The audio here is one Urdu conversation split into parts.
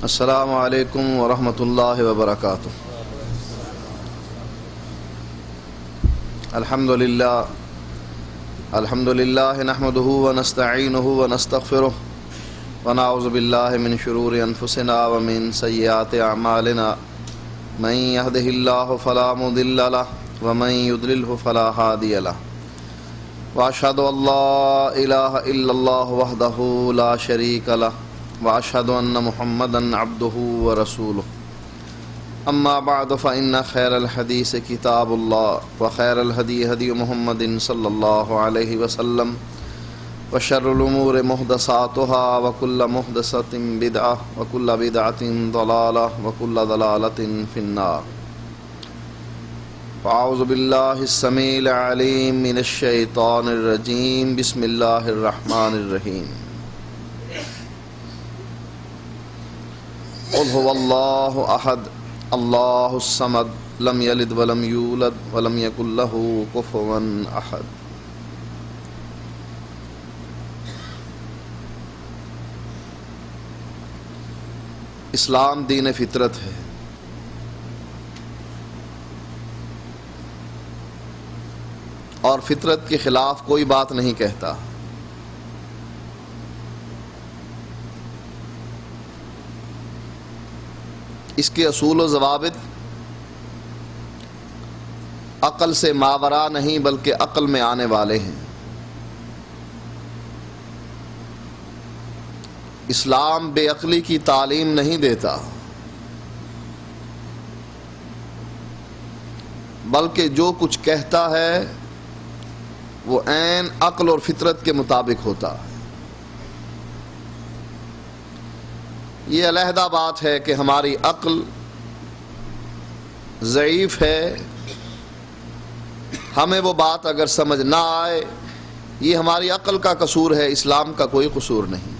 السلام علیکم ورحمۃ اللہ وبرکاتہ۔ الحمد للہ نحمده ونستعینه ونستغفره ونعوذ باللہ من شرور انفسنا ومن سیئات اعمالنا من يهده اللہ فلا مضل له ومن يضلله فلا هادی له واشهد ان لا الہ الا اللہ وحدہ لا شریک له واشهد ان محمدا عبده ورسوله اما بعد فان خیر الحدیث کتاب اللہ وخیر الهدی هدی محمد صلی اللہ علیہ وسلم وشر الامور محدثاتها وكل محدثۃ بدعۃ وكل بدعۃ ضلالہ وكل ضلالۃ فی النار۔ اعوذ باللہ السمیع العلیم من الشیطان الرجیم، بسم اللہ الرحمن الرحیم۔ قل هو اللہ احد اللہ الصمد لم یلد ولم یولد ولم یکن له کفوا احد۔ اسلام دین فطرت ہے، اور فطرت کے خلاف کوئی بات نہیں کہتا۔ اس کے اصول و ضوابط عقل سے ماورا نہیں بلکہ عقل میں آنے والے ہیں۔ اسلام بے عقلی کی تعلیم نہیں دیتا، بلکہ جو کچھ کہتا ہے وہ عین عقل اور فطرت کے مطابق ہوتا ہے۔ یہ علیحدہ بات ہے کہ ہماری عقل ضعیف ہے، ہمیں وہ بات اگر سمجھ نہ آئے یہ ہماری عقل کا قصور ہے، اسلام کا کوئی قصور نہیں۔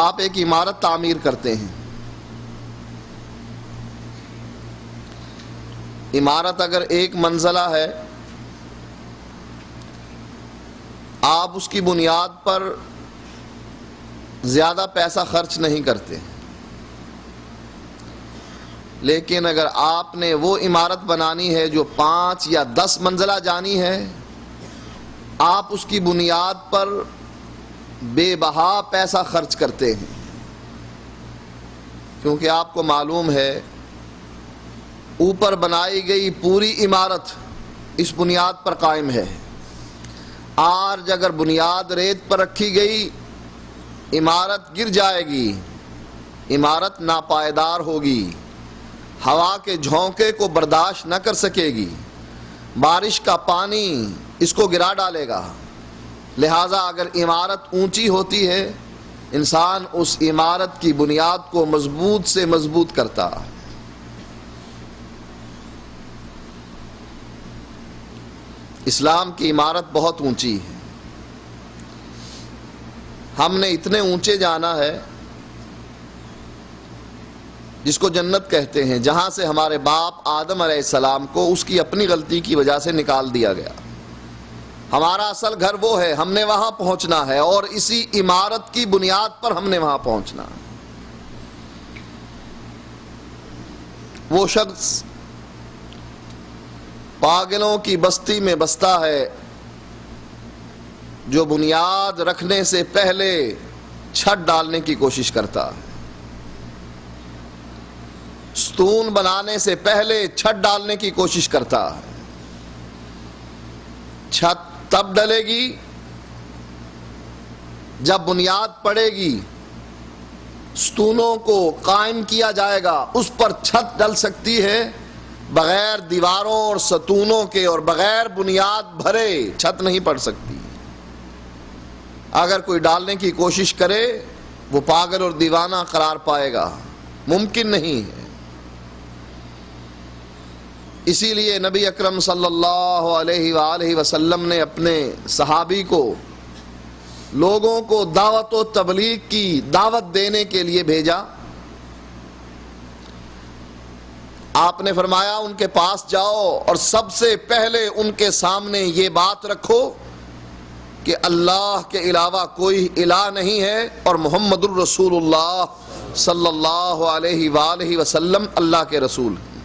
آپ ایک عمارت تعمیر کرتے ہیں، عمارت اگر ایک منزلہ ہے، آپ اس کی بنیاد پر زیادہ پیسہ خرچ نہیں کرتے، لیکن اگر آپ نے وہ عمارت بنانی ہے جو 5 یا 10 منزلہ جانی ہے، آپ اس کی بنیاد پر بے بہا پیسہ خرچ کرتے ہیں، کیونکہ آپ کو معلوم ہے اوپر بنائی گئی پوری عمارت اس بنیاد پر قائم ہے۔ آج اگر بنیاد ریت پر رکھی گئی عمارت گر جائے گی، عمارت ناپائیدار ہوگی، ہوا کے جھونکے کو برداشت نہ کر سکے گی، بارش کا پانی اس کو گرا ڈالے گا۔ لہٰذا اگر عمارت اونچی ہوتی ہے، انسان اس عمارت کی بنیاد کو مضبوط سے مضبوط کرتا۔ اسلام کی عمارت بہت اونچی ہے، ہم نے اتنے اونچے جانا ہے جس کو جنت کہتے ہیں، جہاں سے ہمارے باپ آدم علیہ السلام کو اس کی اپنی غلطی کی وجہ سے نکال دیا گیا۔ ہمارا اصل گھر وہ ہے، ہم نے وہاں پہنچنا ہے، اور اسی عمارت کی بنیاد پر ہم نے وہاں پہنچنا ہے۔ وہ شخص پاگلوں کی بستی میں بستا ہے جو بنیاد رکھنے سے پہلے چھت ڈالنے کی کوشش کرتا ہے، ستون بنانے سے پہلے چھت ڈالنے کی کوشش کرتا ہے۔ چھت تب ڈلے گی جب بنیاد پڑے گی، ستونوں کو قائم کیا جائے گا، اس پر چھت ڈل سکتی ہے۔ بغیر دیواروں اور ستونوں کے اور بغیر بنیاد بھرے چھت نہیں پڑ سکتی۔ اگر کوئی ڈالنے کی کوشش کرے وہ پاگل اور دیوانہ قرار پائے گا، ممکن نہیں ہے۔ اسی لیے نبی اکرم صلی اللہ علیہ وآلہ وسلم نے اپنے صحابی کو لوگوں کو دعوت و تبلیغ کی دعوت دینے کے لیے بھیجا۔ آپ نے فرمایا ان کے پاس جاؤ اور سب سے پہلے ان کے سامنے یہ بات رکھو کہ اللہ کے علاوہ کوئی الہ نہیں ہے اور محمد الرسول اللہ صلی اللہ علیہ وآلہ وسلم اللہ کے رسول ہیں۔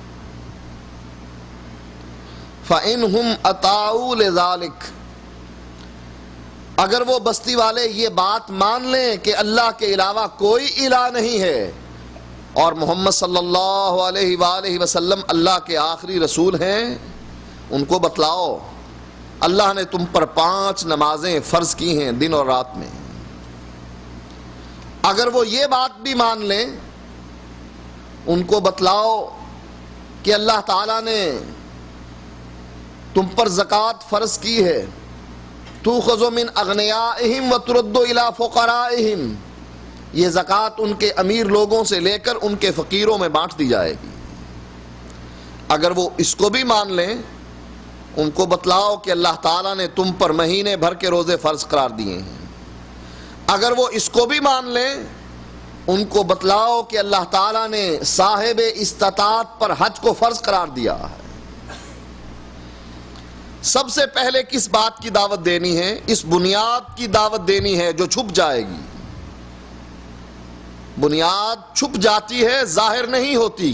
فَإِنْهُمْ أَطَاعُوا لِذَلِكَ، اگر وہ بستی والے یہ بات مان لیں کہ اللہ کے علاوہ کوئی الہ نہیں ہے اور محمد صلی اللہ علیہ وآلہ وسلم اللہ کے آخری رسول ہیں، ان کو بتلاؤ اللہ نے تم پر 5 نمازیں فرض کی ہیں دن اور رات میں۔ اگر وہ یہ بات بھی مان لیں، ان کو بتلاؤ کہ اللہ تعالیٰ نے تم پر زکوٰۃ فرض کی ہے، تُؤْخَذُ مِنْ أَغْنِيَائِهِمْ وَتُرَدُّ إِلَىٰ فُقَرَائِهِمْ، یہ زکوٰۃ ان کے امیر لوگوں سے لے کر ان کے فقیروں میں بانٹ دی جائے گی۔ اگر وہ اس کو بھی مان لیں، ان کو بتلاؤ کہ اللہ تعالیٰ نے تم پر مہینے بھر کے روزے فرض قرار دیے ہیں۔ اگر وہ اس کو بھی مان لیں، ان کو بتلاؤ کہ اللہ تعالیٰ نے صاحب استطاعت پر حج کو فرض قرار دیا ہے۔ سب سے پہلے کس بات کی دعوت دینی ہے؟ اس بنیاد کی دعوت دینی ہے جو چھپ جائے گی۔ بنیاد چھپ جاتی ہے، ظاہر نہیں ہوتی،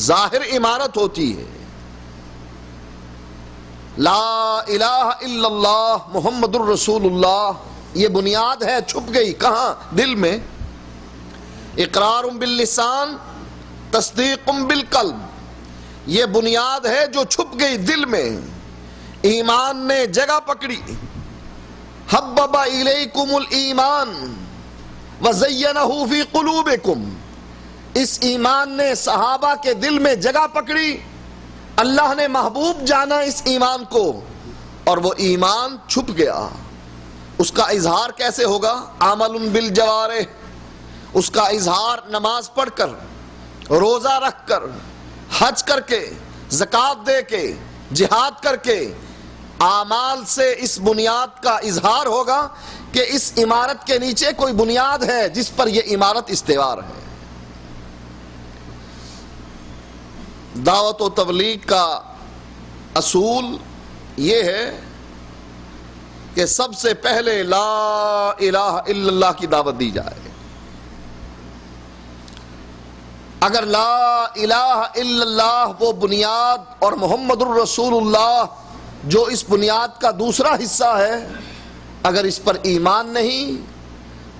ظاہر عمارت ہوتی ہے۔ لا الہ الا اللہ محمد الرسول اللہ، یہ بنیاد ہے، چھپ گئی کہاں؟ دل میں۔ اقرار باللسان تصدیق بالقلب، یہ بنیاد ہے جو چھپ گئی دل میں۔ ایمان نے جگہ پکڑی، حبب الیکم الایمان وزینہ فی قلوبکم، اس ایمان نے صحابہ کے دل میں جگہ پکڑی، اللہ نے محبوب جانا اس ایمان کو، اور وہ ایمان چھپ گیا۔ اس کا اظہار کیسے ہوگا؟ عمل بالجوارح، اس کا اظہار نماز پڑھ کر، روزہ رکھ کر، حج کر کے، زکوٰۃ دے کے، جہاد کر کے، اعمال سے اس بنیاد کا اظہار ہوگا کہ اس عمارت کے نیچے کوئی بنیاد ہے جس پر یہ عمارت استوار ہے۔ دعوت و تبلیغ کا اصول یہ ہے کہ سب سے پہلے لا الہ الا اللہ کی دعوت دی جائے۔ اگر لا الہ الا اللہ وہ بنیاد اور محمد الرسول اللہ جو اس بنیاد کا دوسرا حصہ ہے، اگر اس پر ایمان نہیں،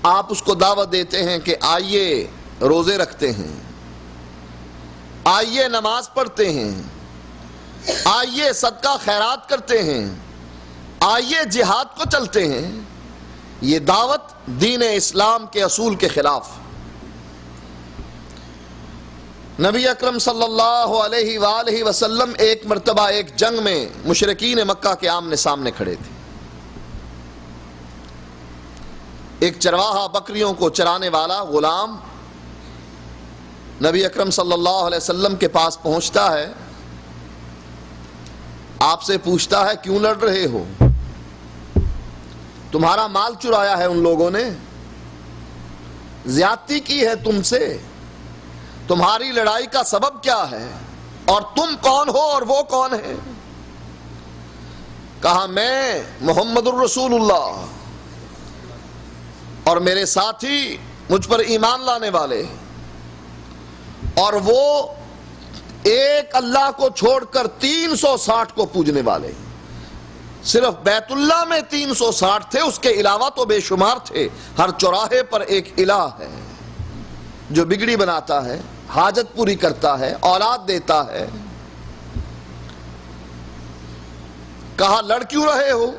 آپ اس کو دعوت دیتے ہیں کہ آئیے روزے رکھتے ہیں، آئیے نماز پڑھتے ہیں، آئیے صدقہ خیرات کرتے ہیں، آئیے جہاد کو چلتے ہیں، یہ دعوت دین اسلام کے اصول کے خلاف۔ نبی اکرم صلی اللہ علیہ وآلہ وسلم ایک مرتبہ ایک جنگ میں مشرکین مکہ کے آمنے سامنے کھڑے تھے۔ ایک چرواہا بکریوں کو چرانے والا غلام نبی اکرم صلی اللہ علیہ وسلم کے پاس پہنچتا ہے، آپ سے پوچھتا ہے کیوں لڑ رہے ہو؟ تمہارا مال چرایا ہے ان لوگوں نے، زیادتی کی ہے تم سے، تمہاری لڑائی کا سبب کیا ہے اور تم کون ہو اور وہ کون ہے؟ کہا میں محمد الرسول اللہ اور میرے ساتھی مجھ پر ایمان لانے والے، اور وہ ایک اللہ کو چھوڑ کر 360 کو پوجنے والے۔ صرف بیت اللہ میں 360 تھے، اس کے علاوہ تو بے شمار تھے۔ ہر چوراہے پر ایک الہ ہے جو بگڑی بناتا ہے، حاجت پوری کرتا ہے، اولاد دیتا ہے۔ کہا لڑ کیوں رہے ہو؟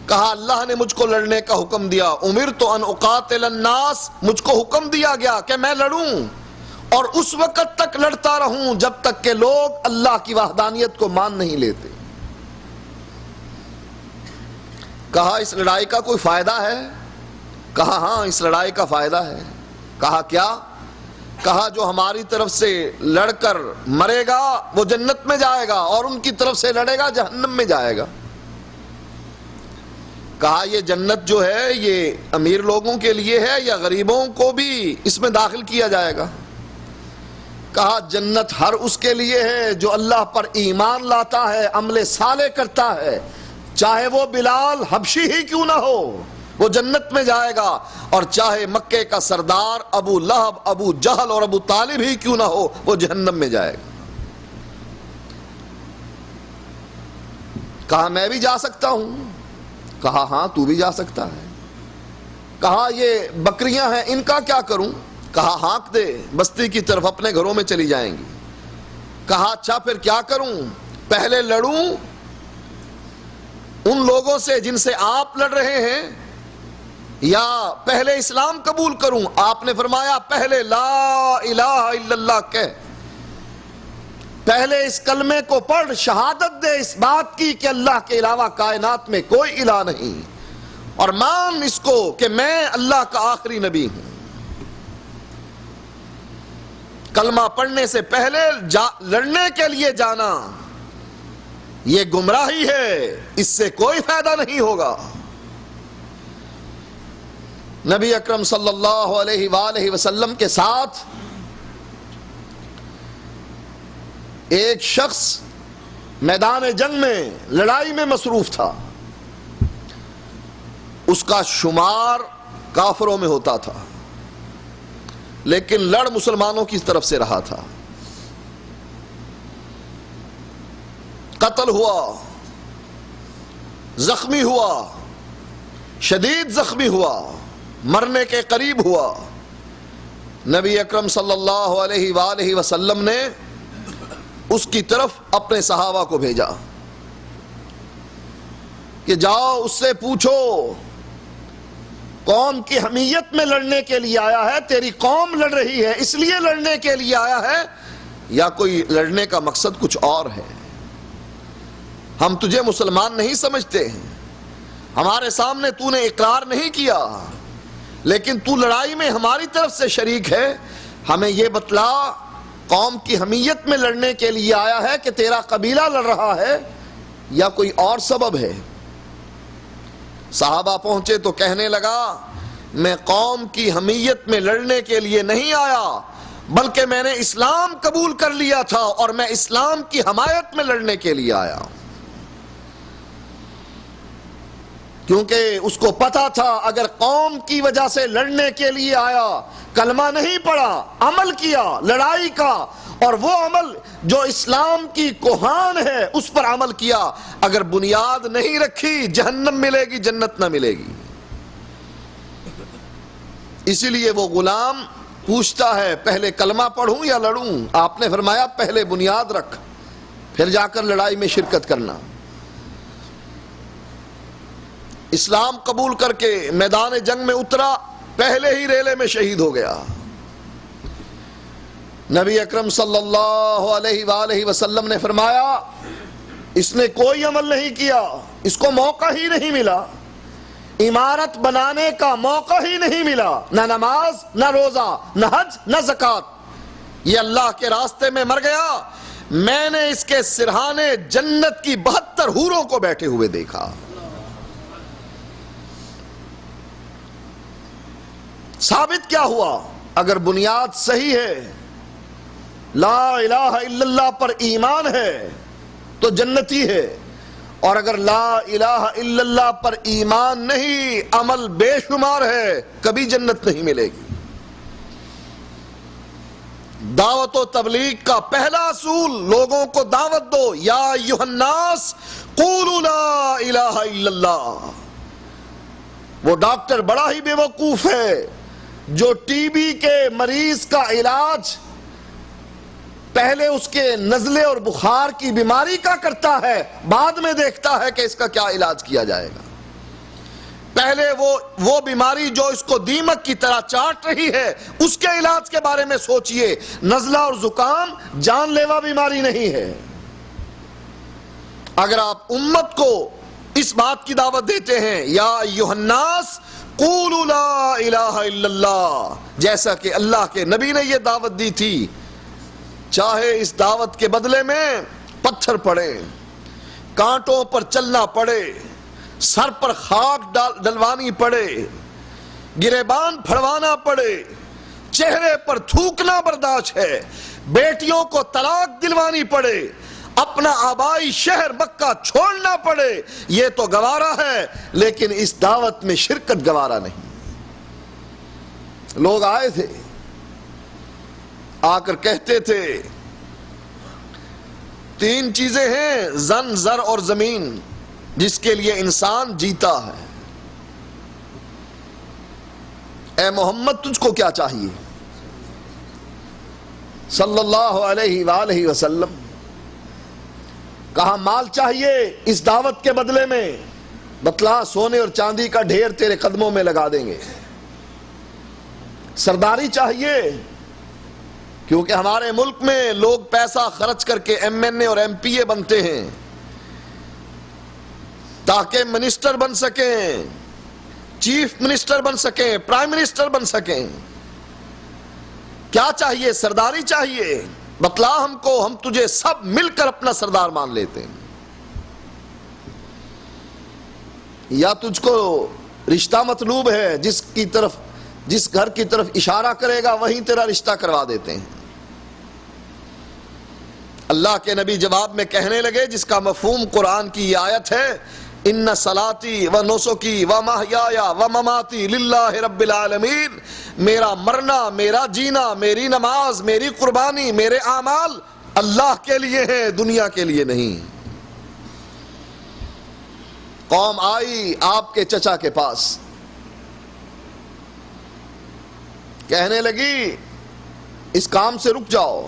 کہا اللہ نے مجھ کو لڑنے کا حکم دیا، امرت ان اقاتل الناس، مجھ کو حکم دیا گیا کہ میں لڑوں اور اس وقت تک لڑتا رہوں جب تک کہ لوگ اللہ کی وحدانیت کو مان نہیں لیتے۔ کہا اس لڑائی کا کوئی فائدہ ہے؟ کہا ہاں اس لڑائی کا فائدہ ہے۔ کہا کیا؟ کہا جو ہماری طرف سے لڑ کر مرے گا وہ جنت میں جائے گا، اور ان کی طرف سے لڑے گا جہنم میں جائے گا۔ کہا یہ جنت جو ہے یہ امیر لوگوں کے لیے ہے یا غریبوں کو بھی اس میں داخل کیا جائے گا؟ کہا جنت ہر اس کے لیے ہے جو اللہ پر ایمان لاتا ہے، عمل صالح کرتا ہے، چاہے وہ بلال حبشی ہی کیوں نہ ہو وہ جنت میں جائے گا، اور چاہے مکے کا سردار ابو لہب، ابو جہل اور ابو طالب ہی کیوں نہ ہو وہ جہنم میں جائے گا۔ کہا میں بھی جا سکتا ہوں؟ کہا ہاں تو بھی جا سکتا ہے۔ کہا یہ بکریاں ہیں ان کا کیا کروں؟ کہا ہانک دے بستی کی طرف، اپنے گھروں میں چلی جائیں گی۔ کہا اچھا پھر کیا کروں؟ پہلے لڑوں ان لوگوں سے جن سے آپ لڑ رہے ہیں، یا پہلے اسلام قبول کروں؟ آپ نے فرمایا پہلے لا الہ الا اللہ کہہ، پہلے اس کلمے کو پڑھ، شہادت دے اس بات کی کہ اللہ کے علاوہ کائنات میں کوئی الہ نہیں، اور مان اس کو کہ میں اللہ کا آخری نبی ہوں۔ کلمہ پڑھنے سے پہلے لڑنے کے لیے جانا یہ گمراہی ہے، اس سے کوئی فائدہ نہیں ہوگا۔ نبی اکرم صلی اللہ علیہ وآلہ وسلم کے ساتھ ایک شخص میدان جنگ میں لڑائی میں مصروف تھا، اس کا شمار کافروں میں ہوتا تھا لیکن لڑ مسلمانوں کی طرف سے رہا تھا۔ قتل ہوا، زخمی ہوا، شدید زخمی ہوا، مرنے کے قریب ہوا۔ نبی اکرم صلی اللہ علیہ وآلہ وسلم نے اس کی طرف اپنے صحابہ کو بھیجا کہ جاؤ اس سے پوچھو قوم کی حمیت میں لڑنے کے لیے آیا ہے، تیری قوم لڑ رہی ہے اس لیے لڑنے کے لیے آیا ہے، یا کوئی لڑنے کا مقصد کچھ اور ہے؟ ہم تجھے مسلمان نہیں سمجھتے ہیں، ہمارے سامنے تو نے اقرار نہیں کیا، لیکن تو لڑائی میں ہماری طرف سے شریک ہے، ہمیں یہ بتلا قوم کی حمیت میں لڑنے کے لیے آیا ہے کہ تیرا قبیلہ لڑ رہا ہے، یا کوئی اور سبب ہے؟ صحابہ پہنچے تو کہنے لگا میں قوم کی حمیت میں لڑنے کے لیے نہیں آیا، بلکہ میں نے اسلام قبول کر لیا تھا اور میں اسلام کی حمایت میں لڑنے کے لیے آیا، کیونکہ اس کو پتا تھا اگر قوم کی وجہ سے لڑنے کے لیے آیا، کلمہ نہیں پڑھا، عمل کیا لڑائی کا، اور وہ عمل جو اسلام کی کوہان ہے اس پر عمل کیا، اگر بنیاد نہیں رکھی جہنم ملے گی، جنت نہ ملے گی۔ اسی لیے وہ غلام پوچھتا ہے پہلے کلمہ پڑھوں یا لڑوں؟ آپ نے فرمایا پہلے بنیاد رکھ، پھر جا کر لڑائی میں شرکت کرنا۔ اسلام قبول کر کے میدان جنگ میں اترا، پہلے ہی ریلے میں شہید ہو گیا۔ نبی اکرم صلی اللہ علیہ وآلہ وسلم نے فرمایا اس نے کوئی عمل نہیں کیا، اس کو موقع ہی نہیں ملا، عمارت بنانے کا موقع ہی نہیں ملا، نہ نماز، نہ روزہ، نہ حج، نہ زکوٰۃ، یہ اللہ کے راستے میں مر گیا۔ میں نے اس کے سرہانے جنت کی 72 حوروں کو بیٹھے ہوئے دیکھا۔ ثابت کیا ہوا؟ اگر بنیاد صحیح ہے، لا الہ الا اللہ پر ایمان ہے تو جنتی ہے، اور اگر لا الہ الا اللہ پر ایمان نہیں، عمل بے شمار ہے، کبھی جنت نہیں ملے گی۔ دعوت و تبلیغ کا پہلا اصول لوگوں کو دعوت دو، یا ایھا الناس قولوا لا الہ الا اللہ۔ وہ ڈاکٹر بڑا ہی بے وقوف ہے جو ٹی بی کے مریض کا علاج پہلے اس کے نزلے اور بخار کی بیماری کا کرتا ہے، بعد میں دیکھتا ہے کہ اس کا کیا علاج کیا جائے گا۔ پہلے وہ بیماری جو اس کو دیمک کی طرح چاٹ رہی ہے اس کے علاج کے بارے میں سوچئے۔ نزلہ اور زکام جان لیوا بیماری نہیں ہے۔ اگر آپ امت کو اس بات کی دعوت دیتے ہیں یا ایھا الناس قولوا لا الہ الا اللہ، جیسا کہ اللہ کے نبی نے یہ دعوت دی تھی، چاہے اس دعوت کے بدلے میں پتھر پڑے، کانٹوں پر چلنا پڑے، سر پر خاک ڈلوانی پڑے، گریبان پھڑوانا پڑے، چہرے پر تھوکنا برداشت ہے، بیٹیوں کو طلاق دلوانی پڑے، اپنا آبائی شہر مکہ چھوڑنا پڑے یہ تو گوارا ہے، لیکن اس دعوت میں شرکت گوارا نہیں۔ لوگ آئے تھے، آ کر کہتے تھے 3 چیزیں ہیں، زن، زر اور زمین، جس کے لیے انسان جیتا ہے۔ اے محمد تجھ کو کیا چاہیے صلی اللہ علیہ وآلہ وسلم؟ کہا مال چاہیے اس دعوت کے بدلے میں، بتلا سونے اور چاندی کا ڈھیر تیرے قدموں میں لگا دیں گے۔ سرداری چاہیے، کیونکہ ہمارے ملک میں لوگ پیسہ خرچ کر کے MNA اور MPA بنتے ہیں تاکہ منسٹر بن سکیں، چیف منسٹر بن سکیں، پرائم منسٹر بن سکیں۔ کیا چاہیے؟ سرداری چاہیے، بتلا ہم کو، ہم تجھے سب مل کر اپنا سردار مان لیتے ہیں۔ یا تجھ کو رشتہ مطلوب ہے، جس گھر کی طرف اشارہ کرے گا وہیں تیرا رشتہ کروا دیتے ہیں۔ اللہ کے نبی جواب میں کہنے لگے جس کا مفہوم قرآن کی یہ آیت ہے، ان صلاتی و نسکی و محیایا و مماتی للہ رب العالمین، میرا مرنا، میرا جینا، میری نماز، میری قربانی، میرے اعمال اللہ کے لیے ہیں، دنیا کے لیے نہیں۔ قوم آئی آپ کے چچا کے پاس، کہنے لگی اس کام سے رک جاؤ۔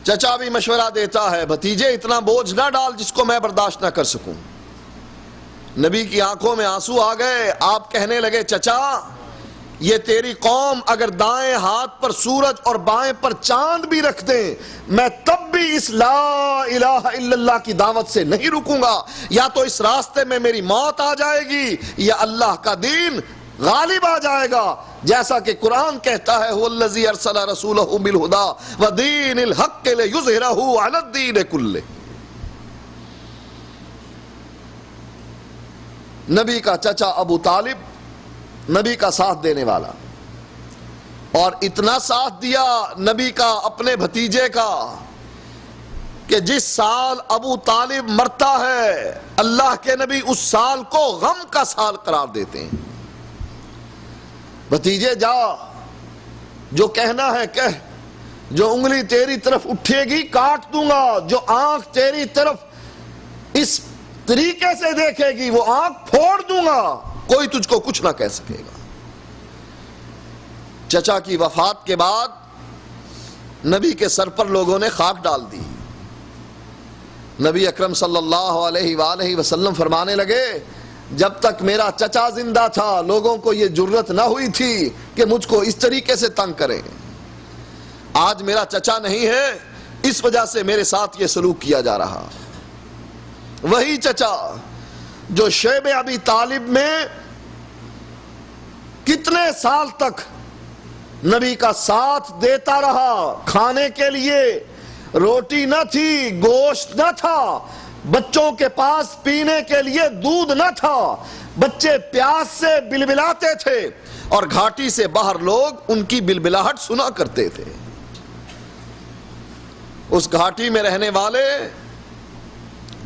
چچا بھی مشورہ دیتا ہے، بھتیجے اتنا بوجھ نہ ڈال جس کو میں برداشت نہ کر سکوں۔ نبی کی آنکھوں میں آنسو آ گئے، آپ کہنے لگے چچا یہ تیری قوم اگر دائیں ہاتھ پر سورج اور بائیں پر چاند بھی رکھ دیں، میں تب بھی اس لا الہ الا اللہ کی دعوت سے نہیں رکوں گا۔ یا تو اس راستے میں میری موت آ جائے گی یا اللہ کا دین غالب آ جائے گا، جیسا کہ قرآن کہتا ہے هو الذی ارسل رسولہ بالہدی ودین الحق لیظہرہ علی الدین کلہ۔ نبی کا چچا ابو طالب نبی کا ساتھ دینے والا، اور اتنا ساتھ دیا نبی کا اپنے بھتیجے کا کہ جس سال ابو طالب مرتا ہے اللہ کے نبی اس سال کو غم کا سال قرار دیتے ہیں۔ بھتیجے جا، جو کہنا ہے کہہ، جو انگلی تیری طرف اٹھے گی کاٹ دوں گا، جو آنکھ تیری طرف اس طریقے سے دیکھے گی وہ آنکھ پھوڑ دوں گا، کوئی تجھ کو کچھ نہ کہہ سکے گا۔ چچا کی وفات کے بعد نبی کے سر پر لوگوں نے خاک ڈال دی۔ نبی اکرم صلی اللہ علیہ وآلہ وسلم فرمانے لگے جب تک میرا چچا زندہ تھا لوگوں کو یہ جرت نہ ہوئی تھی کہ مجھ کو اس طریقے سے تنگ کریں۔ آج میرا چچا نہیں ہے، اس وجہ سے میرے ساتھ یہ سلوک کیا جا رہا۔ وہی چچا جو شیب ابی طالب میں کتنے سال تک نبی کا ساتھ دیتا رہا، کھانے کے لیے روٹی نہ تھی، گوشت نہ تھا، بچوں کے پاس پینے کے لیے دودھ نہ تھا، بچے پیاس سے بلبلاتے تھے اور گھاٹی سے باہر لوگ ان کی بلبلاہٹ سنا کرتے تھے۔ اس گھاٹی میں رہنے والے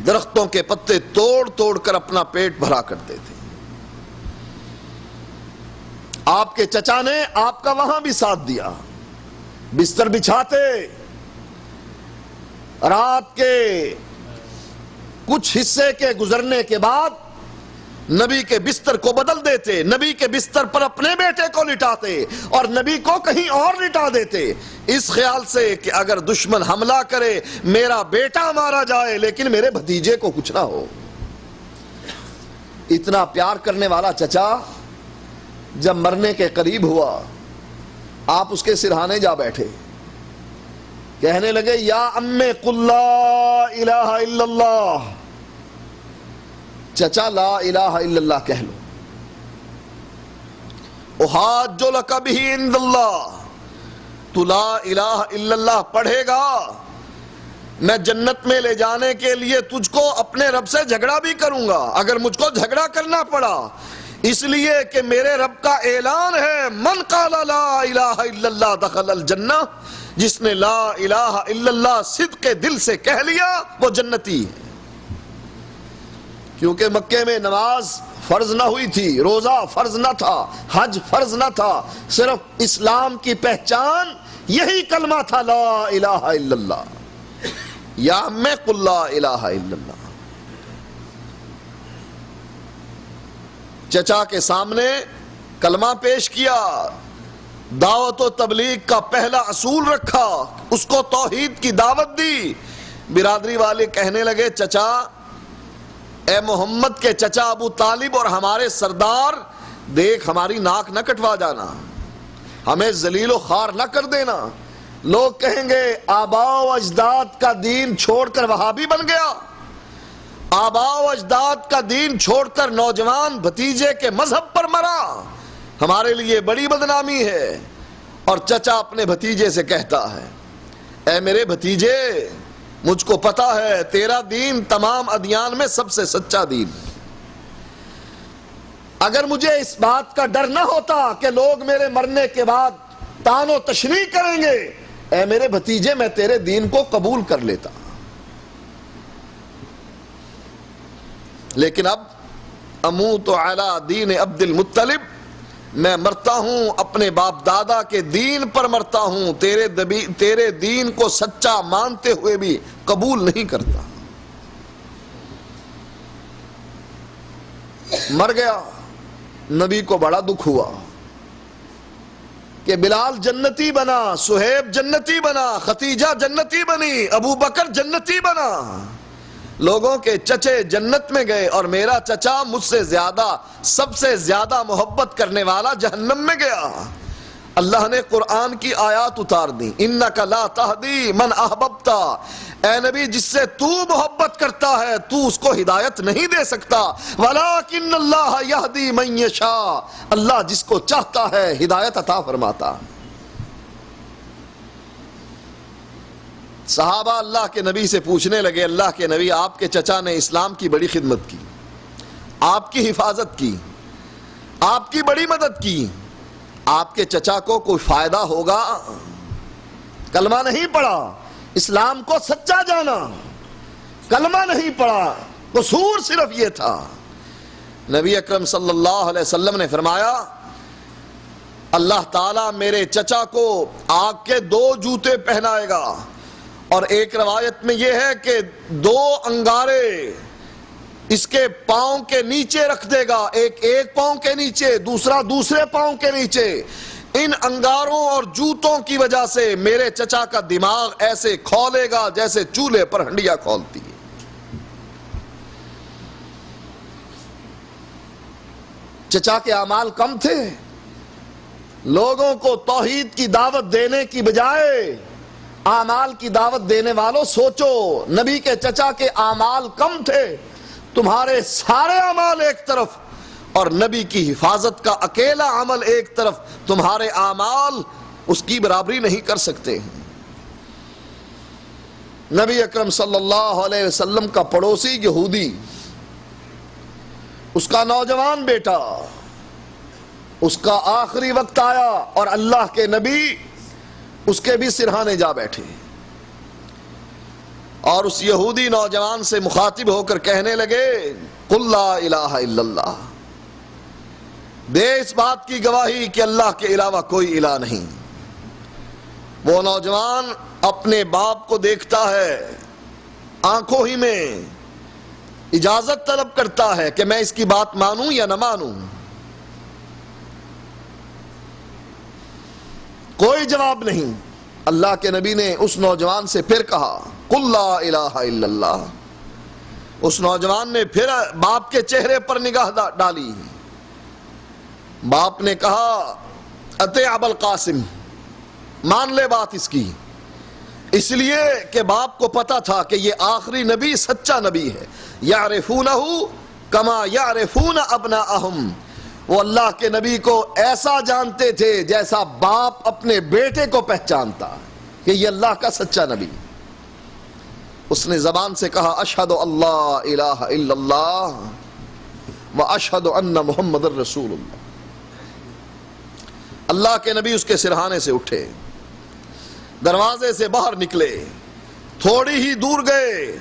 درختوں کے پتے توڑ توڑ کر اپنا پیٹ بھرا کرتے تھے۔ آپ کے چچا نے آپ کا وہاں بھی ساتھ دیا، بستر بچھاتے، رات کے کچھ حصے کے گزرنے کے بعد نبی کے بستر کو بدل دیتے، نبی کے بستر پر اپنے بیٹے کو لٹاتے اور نبی کو کہیں اور لٹا دیتے، اس خیال سے کہ اگر دشمن حملہ کرے میرا بیٹا مارا جائے لیکن میرے بھتیجے کو کچھ نہ ہو۔ اتنا پیار کرنے والا چچا جب مرنے کے قریب ہوا، آپ اس کے سرہانے جا بیٹھے، کہنے لگے یا امی قل لا الہ الا اللہ، چچا لا الہ الا اللہ کہہ لو، احاج لک بہ عند اللہ، تو لا الہ الا اللہ پڑھے گا میں جنت میں لے جانے کے لیے تجھ کو اپنے رب سے جھگڑا بھی کروں گا، اگر مجھ کو جھگڑا کرنا پڑا، اس لیے کہ میرے رب کا اعلان ہے من قال لا الہ الا اللہ دخل الجنہ، جس نے لا الہ الا اللہ صدق دل سے کہہ لیا وہ جنتی ہے. کیونکہ مکے میں نماز فرض نہ ہوئی تھی، روزہ فرض نہ تھا، حج فرض نہ تھا، صرف اسلام کی پہچان یہی کلمہ تھا، لا الہ الا اللہ. یا میں قل لا الہ الا اللہ. چچا کے سامنے کلمہ پیش کیا، دعوت و تبلیغ کا پہلا اصول رکھا، اس کو توحید کی دعوت دی. برادری والے کہنے لگے چچا، اے محمد کے چچا ابو طالب اور ہمارے سردار، دیکھ ہماری ناک نہ کٹوا جانا، ہمیں ذلیل و خوار نہ کر دینا. لوگ کہیں گے آباء و اجداد کا دین چھوڑ کر وہابی بن گیا، آباء و اجداد کا دین چھوڑ کر نوجوان بھتیجے کے مذہب پر مرا، ہمارے لیے بڑی بدنامی ہے. اور چچا اپنے بھتیجے سے کہتا ہے، اے میرے بھتیجے، مجھ کو پتا ہے تیرا دین تمام ادیان میں سب سے سچا دین ہے. اگر مجھے اس بات کا ڈر نہ ہوتا کہ لوگ میرے مرنے کے بعد تان و تشریح کریں گے، اے میرے بھتیجے میں تیرے دین کو قبول کر لیتا. لیکن اب اموت علی دین عبد المطلب، میں مرتا ہوں اپنے باپ دادا کے دین پر مرتا ہوں، تیرے دین کو سچا مانتے ہوئے بھی قبول نہیں کرتا. مر گیا. نبی کو بڑا دکھ ہوا کہ بلال جنتی بنا، سہیب جنتی بنا، ختیجہ جنتی بنی، ابو بکر جنتی بنا، لوگوں کے چچے جنت میں گئے اور میرا چچا مجھ سے زیادہ، سب سے زیادہ محبت کرنے والا جہنم میں گیا. اللہ نے قرآن کی آیات اتار دی، انک لا تہدی من احببت، اے نبی جس سے تو محبت کرتا ہے تو اس کو ہدایت نہیں دے سکتا، ولکن اللہ یہدی من یشاء، اللہ جس کو چاہتا ہے ہدایت عطا فرماتا. صحابہ اللہ کے نبی سے پوچھنے لگے، اللہ کے نبی آپ کے چچا نے اسلام کی بڑی خدمت کی، آپ کی حفاظت کی، آپ کی بڑی مدد کی، آپ کے چچا کو کوئی فائدہ ہوگا؟ کلمہ نہیں پڑھا، اسلام کو سچا جانا، کلمہ نہیں پڑھا، قصور صرف یہ تھا. نبی اکرم صلی اللہ علیہ وسلم نے فرمایا، اللہ تعالیٰ میرے چچا کو آگ کے 2 جوتے پہنائے گا، اور ایک روایت میں یہ ہے کہ 2 انگارے اس کے پاؤں کے نیچے رکھ دے گا، ایک پاؤں کے نیچے، دوسرا دوسرے پاؤں کے نیچے. ان انگاروں اور جوتوں کی وجہ سے میرے چچا کا دماغ ایسے کھولے گا جیسے چولہے پر ہنڈیا کھولتی ہے. چچا کے اعمال کم تھے، لوگوں کو توحید کی دعوت دینے کی بجائے اعمال کی دعوت دینے والوں سوچو، نبی کے چچا کے اعمال کم تھے، تمہارے سارے اعمال ایک طرف اور نبی کی حفاظت کا اکیلا عمل ایک طرف، تمہارے اعمال اس کی برابری نہیں کر سکتے. نبی اکرم صلی اللہ علیہ وسلم کا پڑوسی یہودی، اس کا نوجوان بیٹا، اس کا آخری وقت آیا اور اللہ کے نبی اس کے بھی سرہانے جا بیٹھے، اور اس یہودی نوجوان سے مخاطب ہو کر کہنے لگے، قل لا الہ الا اللہ، دے اس بات کی گواہی کہ اللہ کے علاوہ کوئی الہ نہیں. وہ نوجوان اپنے باپ کو دیکھتا ہے، آنکھوں ہی میں اجازت طلب کرتا ہے کہ میں اس کی بات مانوں یا نہ مانوں. کوئی جواب نہیں. اللہ کے نبی نے اس نوجوان سے پھر کہا، قل لا الہ الا اللہ. اس نوجوان نے پھر باپ کے چہرے پر نگاہ ڈالی. باپ نے کہا، اطیع ابا القاسم، مان لے بات اس کی. اس لیے کہ باپ کو پتا تھا کہ یہ آخری نبی سچا نبی ہے. یعرفونہ کما یعرفون ابناءہم، وہ اللہ کے نبی کو ایسا جانتے تھے جیسا باپ اپنے بیٹے کو پہچانتا کہ یہ اللہ کا سچا نبی. اس نے زبان سے کہا، اشہد اللہ الہ الا اللہ و اشہد ان محمد الرسول اللہ. اللہ کے نبی اس کے سرہانے سے اٹھے، دروازے سے باہر نکلے، تھوڑی ہی دور گئے،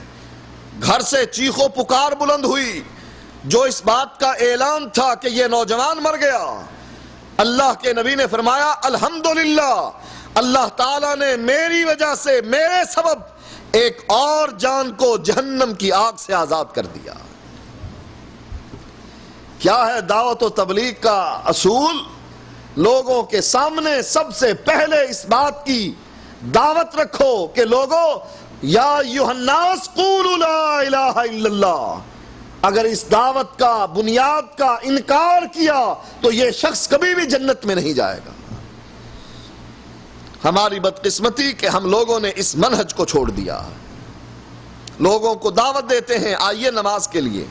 گھر سے چیخ و پکار بلند ہوئی جو اس بات کا اعلان تھا کہ یہ نوجوان مر گیا۔ اللہ کے نبی نے فرمایا الحمدللہ، اللہ تعالیٰ نے میری وجہ سے، میرے سبب ایک اور جان کو جہنم کی آگ سے آزاد کر دیا۔ کیا ہے دعوت و تبلیغ کا اصول؟ لوگوں کے سامنے سب سے پہلے اس بات کی دعوت رکھو کہ لوگوں، یا ایھا الناس قولوا لا الہ الا اللہ۔ اگر اس دعوت کا، بنیاد کا انکار کیا تو یہ شخص کبھی بھی جنت میں نہیں جائے گا۔ ہماری بدقسمتی کہ ہم لوگوں نے اس منہج کو چھوڑ دیا۔ لوگوں کو دعوت دیتے ہیں آئیے نماز کے لیے،